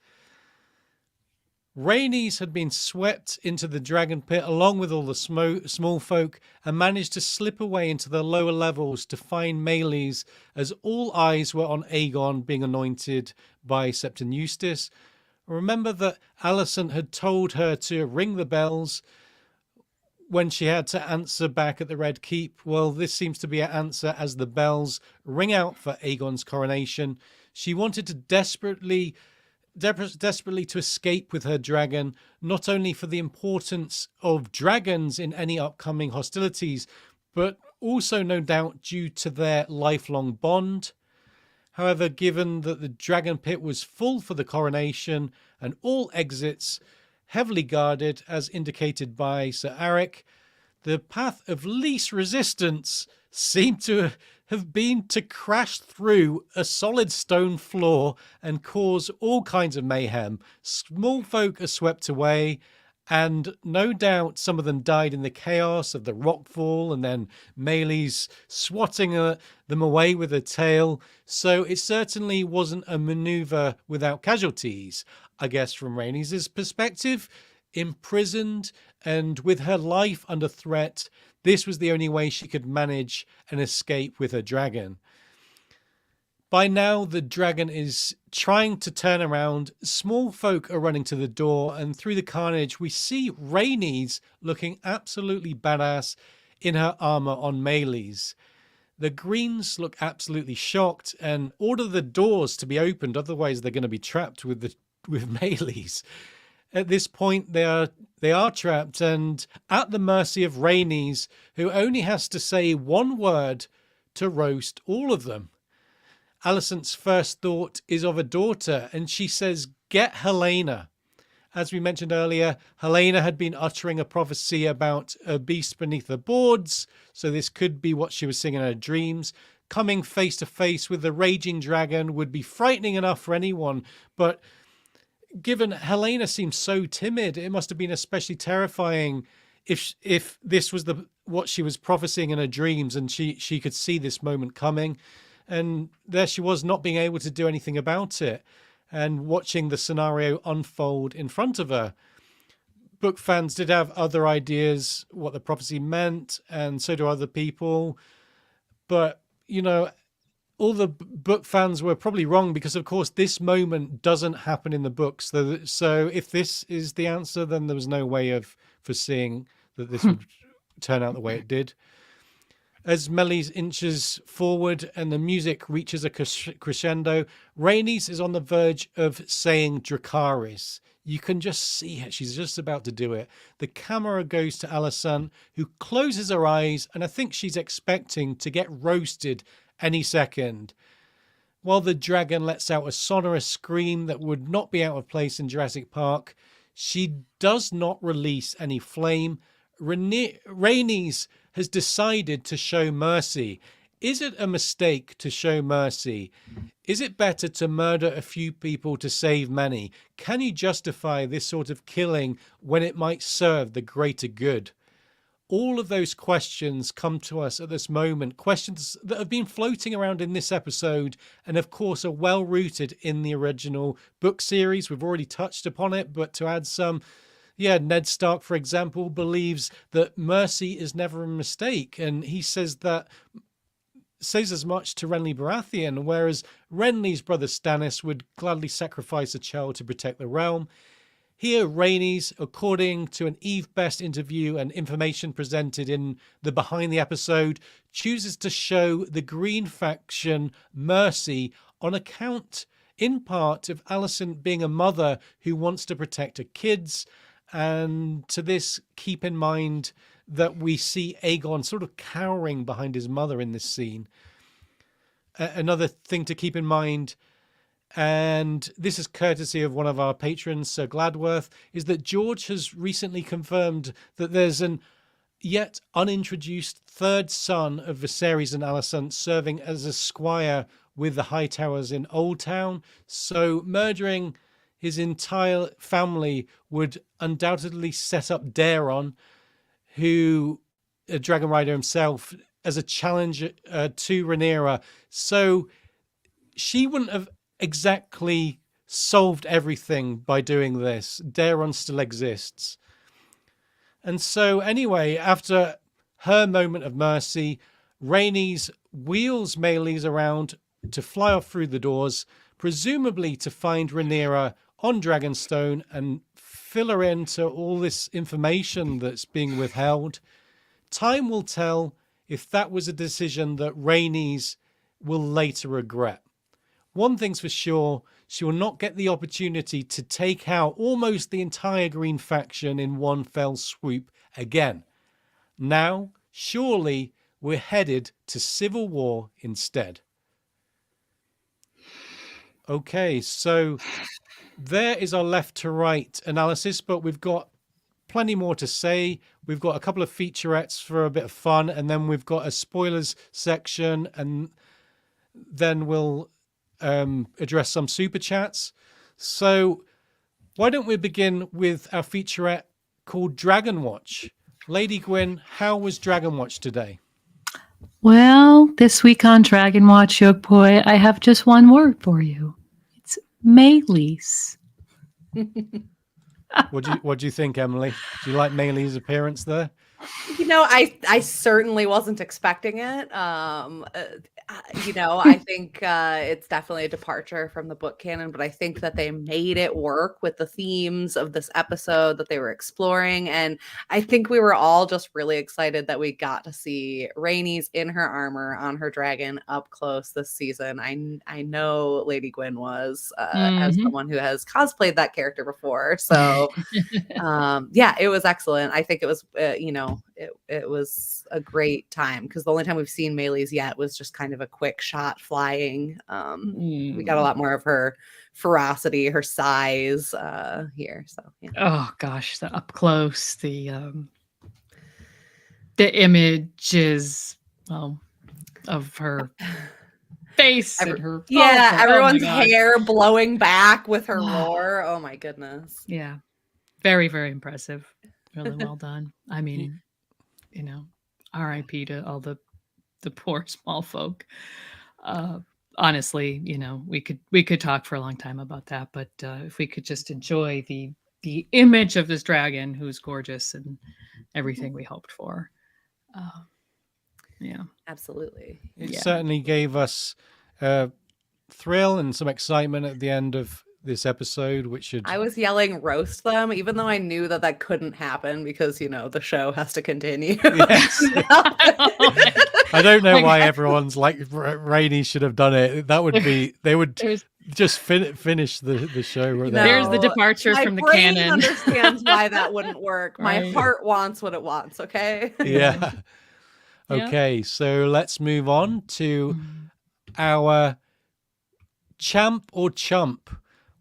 Rhaenys had been swept into the dragon pit along with all the small folk and managed to slip away into the lower levels to find Meleys, as all eyes were on Aegon being anointed by Septon Eustace. Remember that Alicent had told her to ring the bells when she had to answer back at the Red Keep. Well, this seems to be an answer as the bells ring out for Aegon's coronation. She wanted to desperately to escape with her dragon, not only for the importance of dragons in any upcoming hostilities, but also no doubt due to their lifelong bond. However, given that the dragon pit was full for the coronation and all exits heavily guarded, as indicated by Sir Aric, the path of least resistance seemed to have been to crash through a solid stone floor and cause all kinds of mayhem. Small folk are swept away, and no doubt some of them died in the chaos of the rockfall and then Meleys swatting them away with her tail. So it certainly wasn't a maneuver without casualties. I guess from Rhaenys' perspective, imprisoned and with her life under threat, this was the only way she could manage an escape with her dragon. By now, the dragon is trying to turn around. Small folk are running to the door, and through the carnage, we see Rhaenys looking absolutely badass in her armor on Meleys. The Greens look absolutely shocked and order the doors to be opened, otherwise they're going to be trapped with Meleys. At this point, they are trapped and at the mercy of Rhaenys, who only has to say one word to roast all of them. Alicent's first thought is of a daughter, and she says, "Get Helaena." As we mentioned earlier, Helaena had been uttering a prophecy about a beast beneath the boards, so this could be what she was seeing in her dreams. Coming face to face with the raging dragon would be frightening enough for anyone, but given Helaena seems so timid, it must have been especially terrifying if this was what she was prophesying in her dreams and she could see this moment coming. And there she was, not being able to do anything about it and watching the scenario unfold in front of her. book fans did have other ideas what the prophecy meant, and so do other people. But, all the book fans were probably wrong because, of course, this moment doesn't happen in the books. So if this is the answer, then there was no way of foreseeing that this would turn out the way it did. As Melly's inches forward and the music reaches a crescendo, Rhaenys is on the verge of saying Dracarys. You can just see her. She's just about to do it. The camera goes to Allison, who closes her eyes, and I think she's expecting to get roasted any second. While the dragon lets out a sonorous scream that would not be out of place in Jurassic Park, she does not release any flame. Rhaenys has decided to show mercy. Is it a mistake to show mercy? Is it better to murder a few people to save many? Can you justify this sort of killing when it might serve the greater good? All of those questions come to us at this moment, questions that have been floating around in this episode and, of course, are well rooted in the original book series. We've already touched upon it, but to add some, Ned Stark, for example, believes that mercy is never a mistake, and he says as much to Renly Baratheon, whereas Renly's brother Stannis would gladly sacrifice a child to protect the realm. Here, Rhaenys, according to an Eve Best interview and information presented in the Behind the Episode, chooses to show the Green faction mercy on account, in part, of Allison being a mother who wants to protect her kids. And to this, keep in mind that we see Aegon sort of cowering behind his mother in this scene. Another thing to keep in mind, and this is courtesy of one of our patrons, Sir Gladworth, is that George has recently confirmed that there's an yet unintroduced third son of Viserys and Alicent serving as a squire with the Hightowers in Old Town. So murdering his entire family would undoubtedly set up Daeron, who, a dragon rider himself, as a challenge to Rhaenyra. So she wouldn't have exactly solved everything by doing this. Daeron still exists. And so anyway, after her moment of mercy, Rhaenys wheels Meleys around to fly off through the doors, presumably to find Rhaenyra on Dragonstone and fill her into all this information that's being withheld. Time will tell if that was a decision that Rhaenys will later regret. One thing's for sure, she will not get the opportunity to take out almost the entire Green faction in one fell swoop again. Now, surely, we're headed to civil war instead. Okay, so there is our left to right analysis, but we've got plenty more to say. We've got a couple of featurettes for a bit of fun, and then we've got a spoilers section, and then we'll address some super chats. So why don't we begin with our featurette called Dragon Watch? Lady Gwyn, how was Dragon Watch today? Well, this week on Dragon Watch, Yoke Boy, I have just one word for you. It's Meleys. What do you think, Emily? Do you like Meleys' appearance there? I certainly wasn't expecting it. I think it's definitely a departure from the book canon, but I think that they made it work with the themes of this episode that they were exploring. And I think we were all just really excited that we got to see Rhaenys in her armor on her dragon up close this season. I know Lady Gwyn was, as someone who has cosplayed that character before. So it was excellent. I think it was, it was a great time because the only time we've seen Meleys yet was just kind of a quick shot flying. We got a lot more of her ferocity, her size here. So yeah. Oh gosh, the up close, the images of her face and her everyone's hair blowing back with her roar. Oh my goodness. Yeah, very, very impressive. Really well done. I mean, RIP to all the poor small folk. Honestly, we could talk for a long time about that, but if we could just enjoy the the image of this dragon who's gorgeous and everything we hoped for. Yeah, Absolutely. It Yeah. certainly gave us thrill and some excitement at the end of this episode, which should. I was yelling roast them, even though I knew that that couldn't happen because, you know, the show has to continue. Yes. I don't know My why God. everyone's like Rainey should have done it. That would be, they would There's just finish the show. Right No. there. There's the departure My from the brain canon. understands why that wouldn't work. My Right. heart wants what it wants, okay? Yeah. Yeah. Okay, so let's move on to Mm. our champ or chump.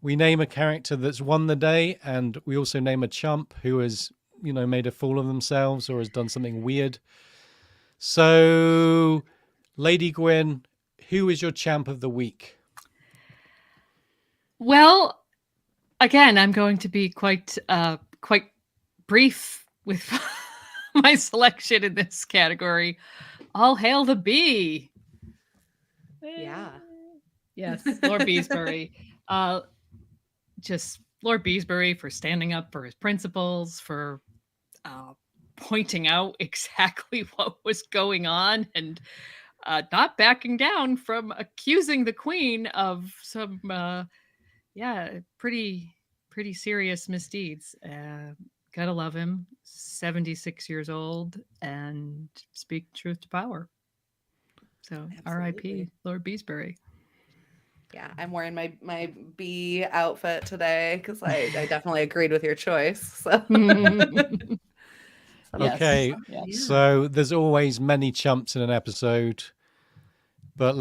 We name a character that's won the day, and we also name a chump who has, you know, made a fool of themselves or has done something weird. So, Lady Gwyn, who is your champ of the week? Well, again, I'm going to be quite brief with my selection in this category. All hail the bee. Yeah. Yes, Lord Beesbury. Just Lord Beesbury for standing up for his principles, for pointing out exactly what was going on, and not backing down from accusing the queen of some, pretty serious misdeeds. Gotta love him. 76 years old and speak truth to power. So R.I.P. Absolutely. Lord Beesbury. Yeah, I'm wearing my bee outfit today because I definitely agreed with your choice. So. Okay, Yes. so there's always many chumps in an episode, but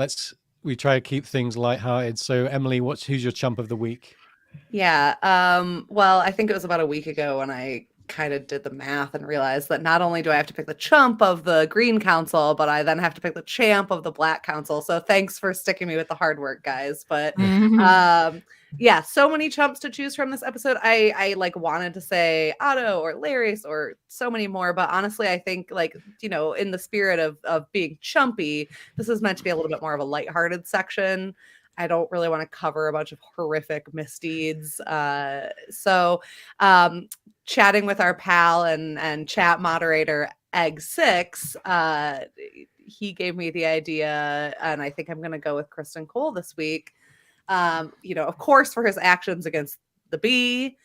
we try to keep things lighthearted. So Emily, who's your chump of the week? Yeah. Well, I think it was about a week ago when I kind of did the math and realized that not only do I have to pick the chump of the Green Council, but I then have to pick the champ of the Black Council. So thanks for sticking me with the hard work, guys. But yeah, so many chumps to choose from this episode. I like wanted to say Otto or Larys or so many more, but honestly, I think, like, you know, in the spirit of being chumpy, this is meant to be a little bit more of a lighthearted section. I don't really want to cover a bunch of horrific misdeeds. So chatting with our pal and chat moderator Egg6, he gave me the idea, and I think I'm going to go with Kristen Cole this week. You know, of course, for his actions against the bee,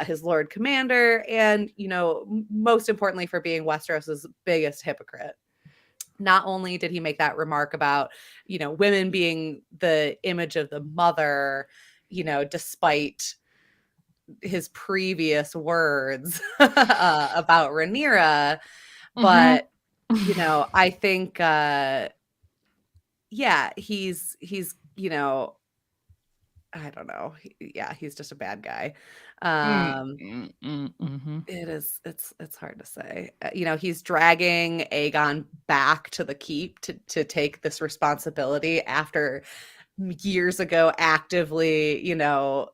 his Lord Commander, and, you know, most importantly, for being Westeros's biggest hypocrite. Not only did he make that remark about, you know, women being the image of the mother, you know, despite his previous words about Rhaenyra, but, you know, I think, yeah, he's, you know, I don't know. He's just a bad guy. It's hard to say. You know, he's dragging Aegon back to the keep to take this responsibility after years ago actively, you know,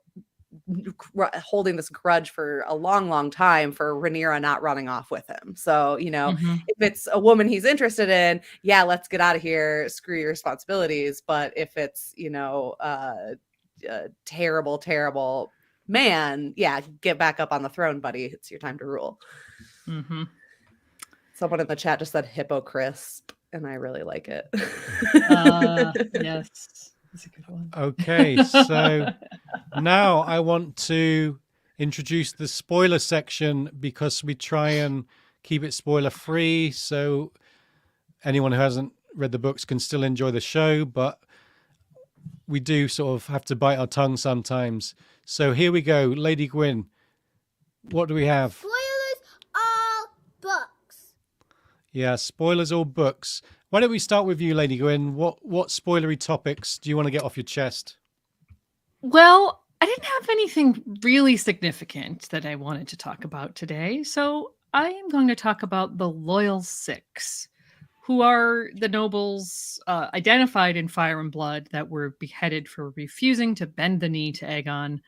holding this grudge for a long time for Rhaenyra not running off with him. So, you know, if it's a woman he's interested in, yeah, let's get out of here, screw your responsibilities. But if it's, you know, terrible man, yeah, get back up on the throne, buddy. It's your time to rule. Someone in the chat just said hippo crisp, and I really like it. Yes, that's a good one. Okay, so now I want to introduce the spoiler section, because we try and keep it spoiler free, so anyone who hasn't read the books can still enjoy the show, but we do sort of have to bite our tongue sometimes. So here we go. Lady Gwyn, what do we have? Spoilers all books. Yeah, spoilers all books. Why don't we start with you, Lady Gwyn? What spoilery topics do you want to get off your chest? Well, I didn't have anything really significant that I wanted to talk about today, so I am going to talk about the Loyal Six, who are the nobles identified in Fire and Blood that were beheaded for refusing to bend the knee to Aegon,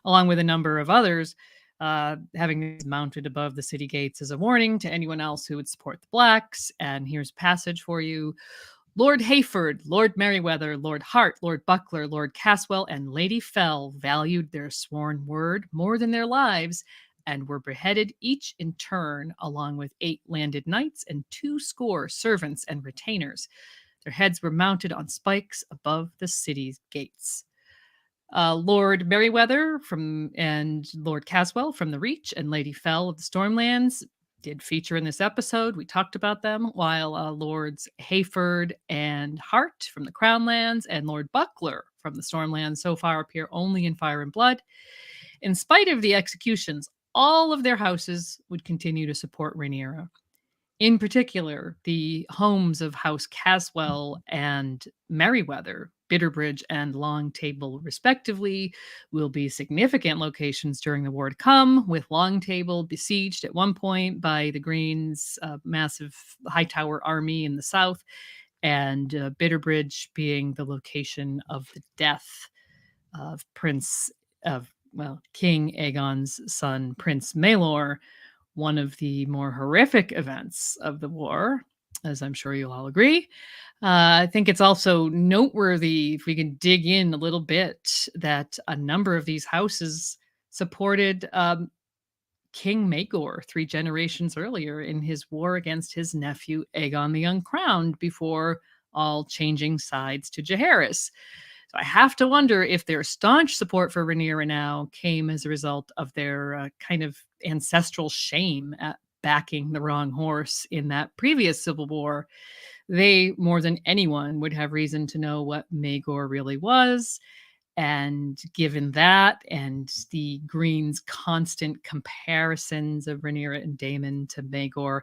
along with a number of others, having these mounted above the city gates as a warning to anyone else who would support the Blacks. And here's a passage for you. Lord Hayford, Lord Merryweather, Lord Hart, Lord Buckler, Lord Caswell, and Lady Fell valued their sworn word more than their lives. and were beheaded each in turn, along with 8 landed knights and 2 servants and retainers. Their heads were mounted on spikes above the city's gates. Lord Merryweather and Lord Caswell from the Reach and Lady Fell of the Stormlands did feature in this episode. We talked about them, while Lords Hayford and Hart from the Crownlands and Lord Buckler from the Stormlands so far appear only in Fire and Blood. In spite of the executions, all of their houses would continue to support Rhaenyra. In particular, the homes of House Caswell and Merryweather, Bitterbridge and Long Table, respectively, will be significant locations during the war to come, with Long Table besieged at one point by the Greens' massive Hightower army in the south, and Bitterbridge being the location of the death of King Aegon's son, Prince Maelor, one of the more horrific events of the war, as I'm sure you'll all agree. I think it's also noteworthy, if we can dig in a little bit, that a number of these houses supported King Maegor 3 generations earlier in his war against his nephew Aegon the Uncrowned, before all changing sides to Jaehaerys. So I have to wonder if their staunch support for Rhaenyra now came as a result of their kind of ancestral shame at backing the wrong horse in that previous civil war. They, more than anyone, would have reason to know what Maegor really was. And given that, and the Greens' constant comparisons of Rhaenyra and Daemon to Maegor,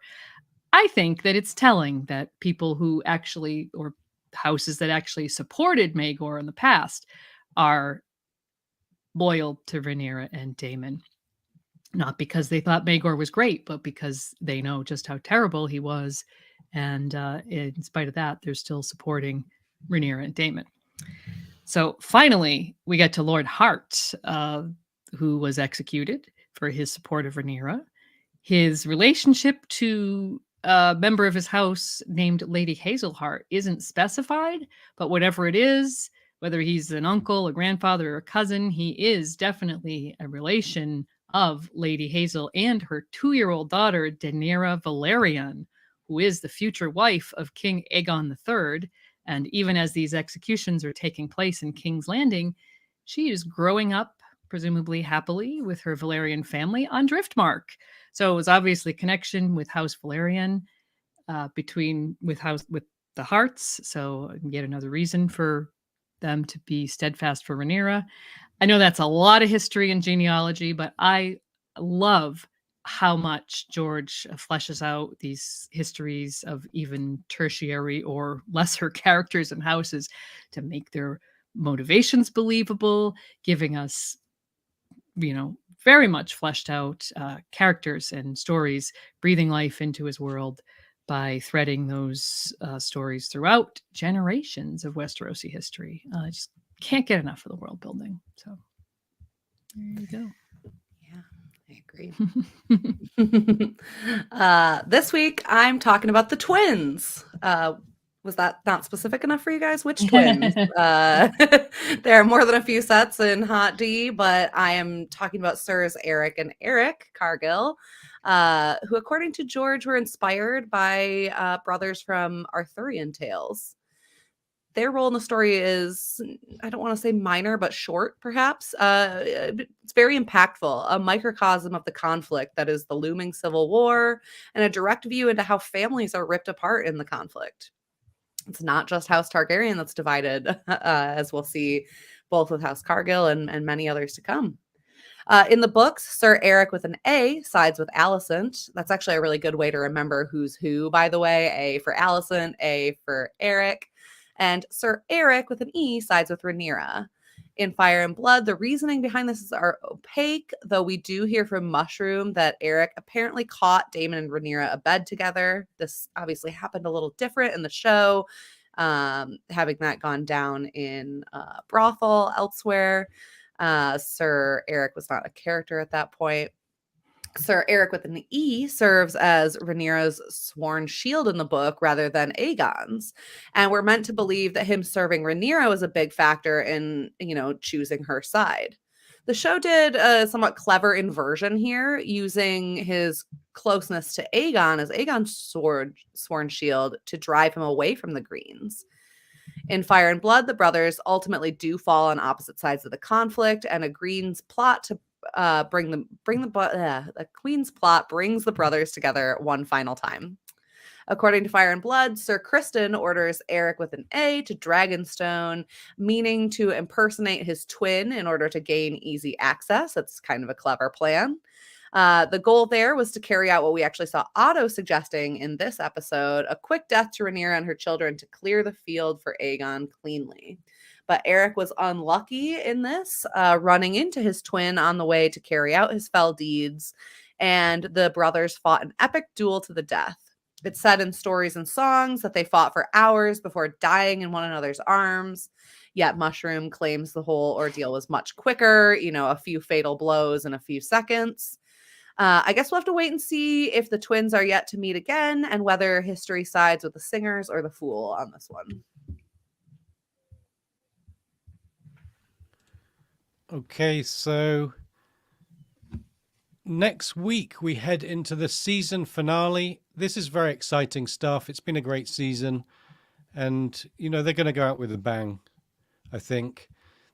I think that it's telling that people who actually, or houses that actually supported Maegor in the past, are loyal to Rhaenyra and Daemon. Not because they thought Maegor was great, but because they know just how terrible he was. And in spite of that, they're still supporting Rhaenyra and Daemon. So finally, we get to Lord Hart, who was executed for his support of Rhaenyra. His relationship to a member of his house named Lady Hazelheart isn't specified, but whatever it is, whether he's an uncle, a grandfather, or a cousin, he is definitely a relation of Lady Hazel and her 2-year-old daughter, Daenerys Velaryon, who is the future wife of King Aegon III. And even as these executions are taking place in King's Landing, she is growing up, presumably happily, with her Velaryon family on Driftmark. So it was obviously a connection with House Velaryon, with the Harts. So yet another reason for them to be steadfast for Rhaenyra. I know that's a lot of history and genealogy, but I love how much George fleshes out these histories of even tertiary or lesser characters and houses to make their motivations believable, giving us, very much fleshed out characters and stories, breathing life into his world by threading those stories throughout generations of Westerosi history. I just can't get enough of the world building. So there you go. Yeah, I agree. This week, I'm talking about the twins. Was that not specific enough for you guys? Which twins? There are more than a few sets in Hot D, but I am talking about Sirs Eric and Eric Cargill, who, according to George, were inspired by brothers from Arthurian tales. Their role in the story is, I don't want to say minor, but short, perhaps. It's very impactful, a microcosm of the conflict that is the looming civil war, and a direct view into how families are ripped apart in the conflict. It's not just House Targaryen that's divided, as we'll see, both with House Cargill and many others to come. In the books, Sir Eric with an A sides with Alicent. That's actually a really good way to remember who's who, by the way. A for Alicent, A for Eric. And Sir Eric with an E sides with Rhaenyra. In Fire and Blood, the reasoning behind this is opaque, though we do hear from Mushroom that Eric apparently caught Daemon and Rhaenyra abed together. This obviously happened a little different in the show, having that gone down in brothel elsewhere. Sir Eric was not a character at that point. Sir Eric with an E serves as Rhaenyra's sworn shield in the book rather than Aegon's. And we're meant to believe that him serving Rhaenyra was a big factor in, choosing her side. The show did a somewhat clever inversion here, using his closeness to Aegon as Aegon's sworn shield to drive him away from the Greens. In Fire and Blood, the brothers ultimately do fall on opposite sides of the conflict, and a Green's plot to the Queen's plot brings the brothers together one final time. According to Fire and Blood, Sir Kristen orders Eric with an A to Dragonstone, meaning to impersonate his twin in order to gain easy access. That's kind of a clever plan. The goal there was to carry out what we actually saw Otto suggesting in this episode, a quick death to Rhaenyra and her children to clear the field for Aegon cleanly. But Eric was unlucky in this, running into his twin on the way to carry out his fell deeds, and the brothers fought an epic duel to the death. It's said in stories and songs that they fought for hours before dying in one another's arms. Yet Mushroom claims the whole ordeal was much quicker, a few fatal blows in a few seconds. I guess we'll have to wait and see if the twins are yet to meet again and whether history sides with the singers or the fool on this one. Okay, so next week we head into the season finale. This is very exciting stuff. It's been a great season, and they're going to go out with a bang, I think.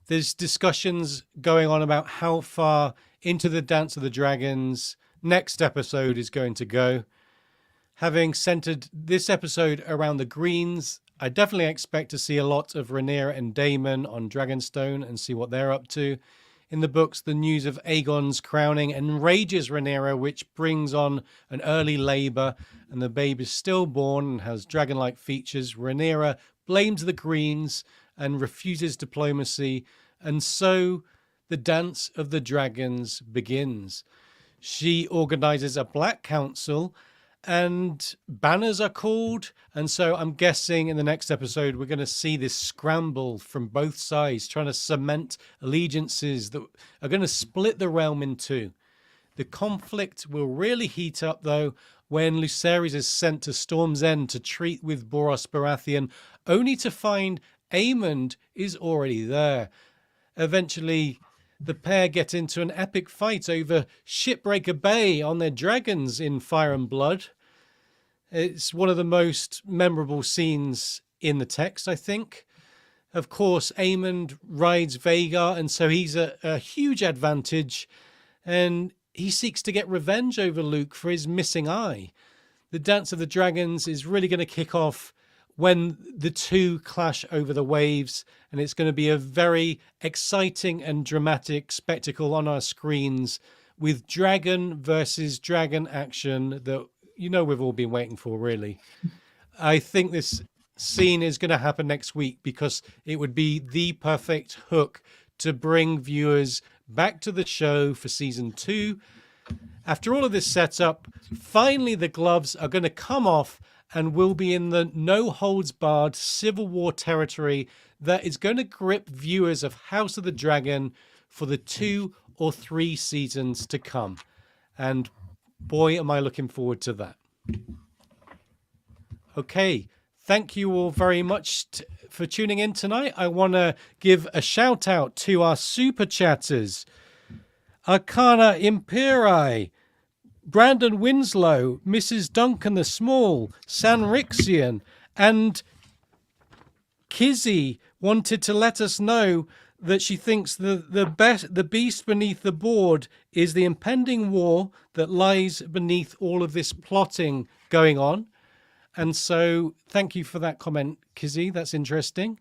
There's discussions going on about how far into the Dance of the Dragons next episode is going to go. Having centered this episode around the Greens, I definitely expect to see a lot of Rhaenyra and Daemon on Dragonstone and see what they're up to. In the books, the news of Aegon's crowning enrages Rhaenyra, which brings on an early labor, and the babe is stillborn and has dragon-like features. Rhaenyra blames the Greens and refuses diplomacy, and so the Dance of the Dragons begins. She organizes a Black Council, and banners are called, and so I'm guessing in the next episode we're going to see this scramble from both sides, trying to cement allegiances that are going to split the realm in two. The conflict will really heat up, though, when Lucerys is sent to Storm's End to treat with Boros Baratheon, only to find Aemond is already there. Eventually, the pair get into an epic fight over Shipbreaker Bay on their dragons in Fire and Blood. It's one of the most memorable scenes in the text, I think. Of course, Aemond rides Vhagar, and so he's a huge advantage, and he seeks to get revenge over Luke for his missing eye. The Dance of the Dragons is really going to kick off when the two clash over the waves, and it's going to be a very exciting and dramatic spectacle on our screens with dragon versus dragon action that we've all been waiting for, really. I think this scene is going to happen next week because it would be the perfect hook to bring viewers back to the show for season 2. After all of this setup, finally the gloves are going to come off and we'll be in the no-holds-barred Civil War territory that is going to grip viewers of House of the Dragon for the 2 or 3 seasons to come. And boy, am I looking forward to that. Okay, thank you all very much for tuning in tonight. I want to give a shout-out to our super chatters. Arcana Imperi, Brandon Winslow, Mrs. Duncan the Small, San Rixian, and Kizzy wanted to let us know that she thinks the beast beneath the board is the impending war that lies beneath all of this plotting going on. And so thank you for that comment, Kizzy. That's interesting.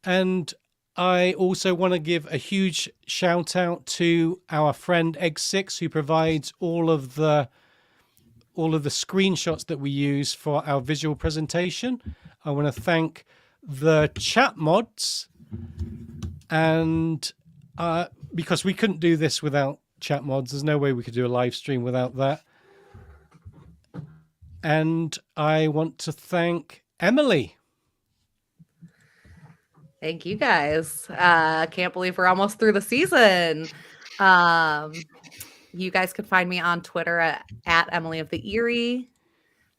And I also want to give a huge shout out to our friend Egg6, who provides all of the screenshots that we use for our visual presentation. I want to thank the chat mods, and because we couldn't do this without chat mods, there's no way we could do a live stream without that. And I want to thank Emily. Thank you guys. Can't believe we're almost through the season. You guys can find me on Twitter at Emily of the Erie.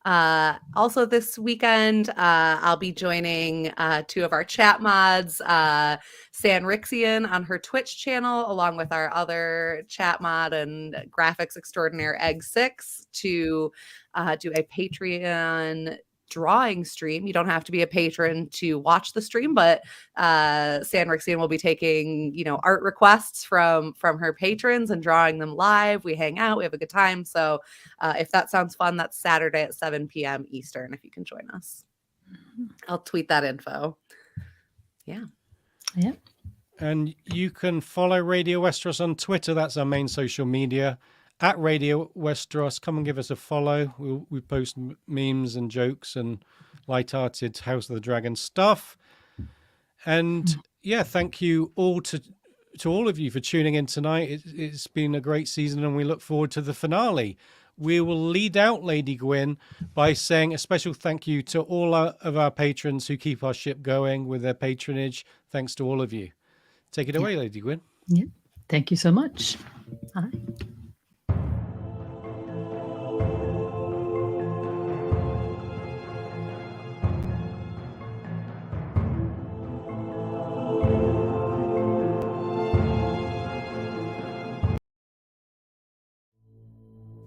Also this weekend, I'll be joining two of our chat mods, San Rixian on her Twitch channel, along with our other chat mod and graphics extraordinaire Egg6 to do a Patreon drawing stream. You don't have to be a patron to watch the stream, but San Rixian will be taking, art requests from her patrons and drawing them live. We hang out, we have a good time. So if that sounds fun, that's Saturday at 7 p.m. Eastern, if you can join us. I'll tweet that info. Yeah. And you can follow Radio Westeros on Twitter. That's our main social media. At Radio Westeros, come and give us a follow. We post memes and jokes and light-hearted House of the Dragon stuff. And yeah, thank you all to all of you for tuning in tonight. It's been a great season, and we look forward to the finale. We will lead out Lady Gwyn by saying a special thank you to all of our patrons who keep our ship going with their patronage. Thanks to all of you. Take it away, Lady Gwyn. Yeah. Thank you so much. Hi.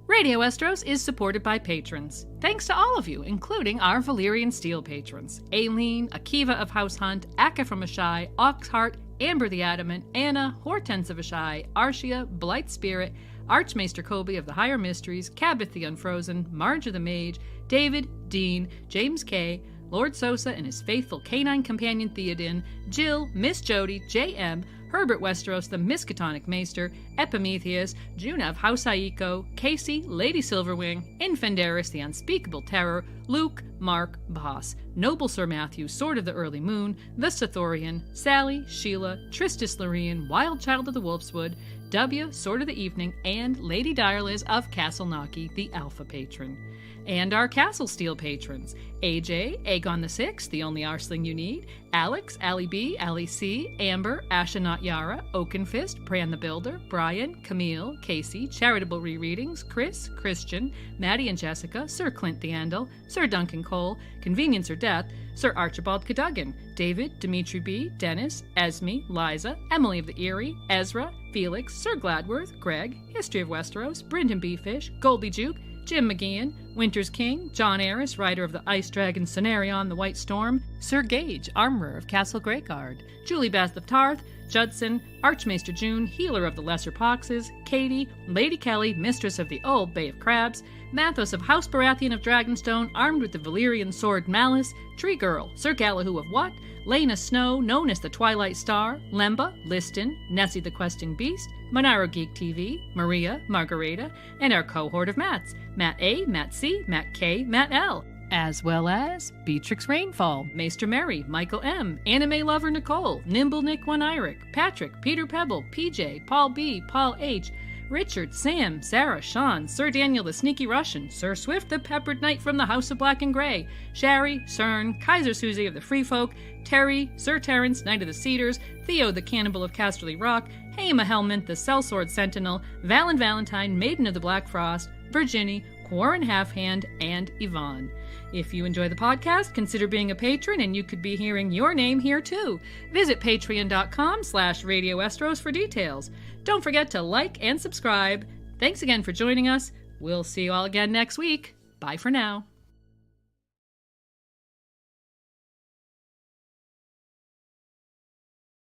Radio Westeros is supported by patrons. Thanks to all of you, including our Valyrian Steel patrons. Aileen, Akiva of House Hunt, Akka from Ashai, Oxheart, Amber the Adamant, Anna, Hortense of Ashai, Arshia, Blight Spirit, Archmaester Kobe of the Higher Mysteries, Cabot the Unfrozen, Marge of the Mage, David, Dean, James K., Lord Sosa and his faithful canine companion Theoden, Jill, Miss Jody, J.M., Herbert Westeros, the Miskatonic Maester, Epimetheus, Juna of House Aiko, Casey, Lady Silverwing, Infandaris, the Unspeakable Terror, Luke, Mark, Boss, Noble Sir Matthew, Sword of the Early Moon, the Sithorian, Sally, Sheila, Tristis Lorien, Wild Child of the Wolfswood, W, Sword of the Evening, and Lady Direliz of Castle Naki, the Alpha Patron. And our Castle Steel patrons, AJ, Aegon the Sixth, the only Arsling you need, Alex, Allie B, Allie C, Amber, Ashenot Yara, Oakenfist, Bran the Builder, Brian, Camille, Casey, Charitable Rereadings, Chris, Christian, Maddie and Jessica, Sir Clint the Andal, Sir Duncan Cole, Convenience or Death, Sir Archibald Cadogan, David, Dimitri B, Dennis, Esme, Liza, Emily of the Eyrie, Ezra, Felix, Sir Gladworth, Greg, History of Westeros, Brendan B. Fish, Goldie Juke, Jim McGeehan, Winter's King, John Aris, writer of the Ice Dragon Cenarion, The White Storm, Sir Gage, armorer of Castle Greyguard, Julie Beth of Tarth, Judson, Archmaester June, healer of the Lesser Poxes, Katie, Lady Kelly, mistress of the Old Bay of Crabs, Mathos of House Baratheon of Dragonstone, armed with the Valyrian sword Malice, Tree Girl, Sir Galahoo of What, Lena Snow, known as the Twilight Star, Lemba, Liston, Nessie the Questing Beast, Monaro Geek TV, Maria, Margareta, and our cohort of Matts, Matt A, Matt C, Matt K, Matt L, as well as Beatrix Rainfall, Maester Mary, Michael M, Anime Lover Nicole, Nimble Nick One Iric, Patrick, Peter Pebble, PJ, Paul B, Paul H, Richard, Sam, Sarah, Sean, Sir Daniel the Sneaky Russian, Sir Swift the Peppered Knight from the House of Black and Grey, Shari, Cern, Kaiser Susie of the Free Folk, Terry, Sir Terrence, Knight of the Cedars, Theo the Cannibal of Casterly Rock, Haima Helmint the Sellsword Sentinel, Valen Valentine, Maiden of the Black Frost, Virginie, Quarren Halfhand, and Yvonne. If you enjoy the podcast, consider being a patron and you could be hearing your name here too. Visit patreon.com/Radio Westeros for details. Don't forget to like and subscribe. Thanks again for joining us. We'll see you all again next week. Bye for now.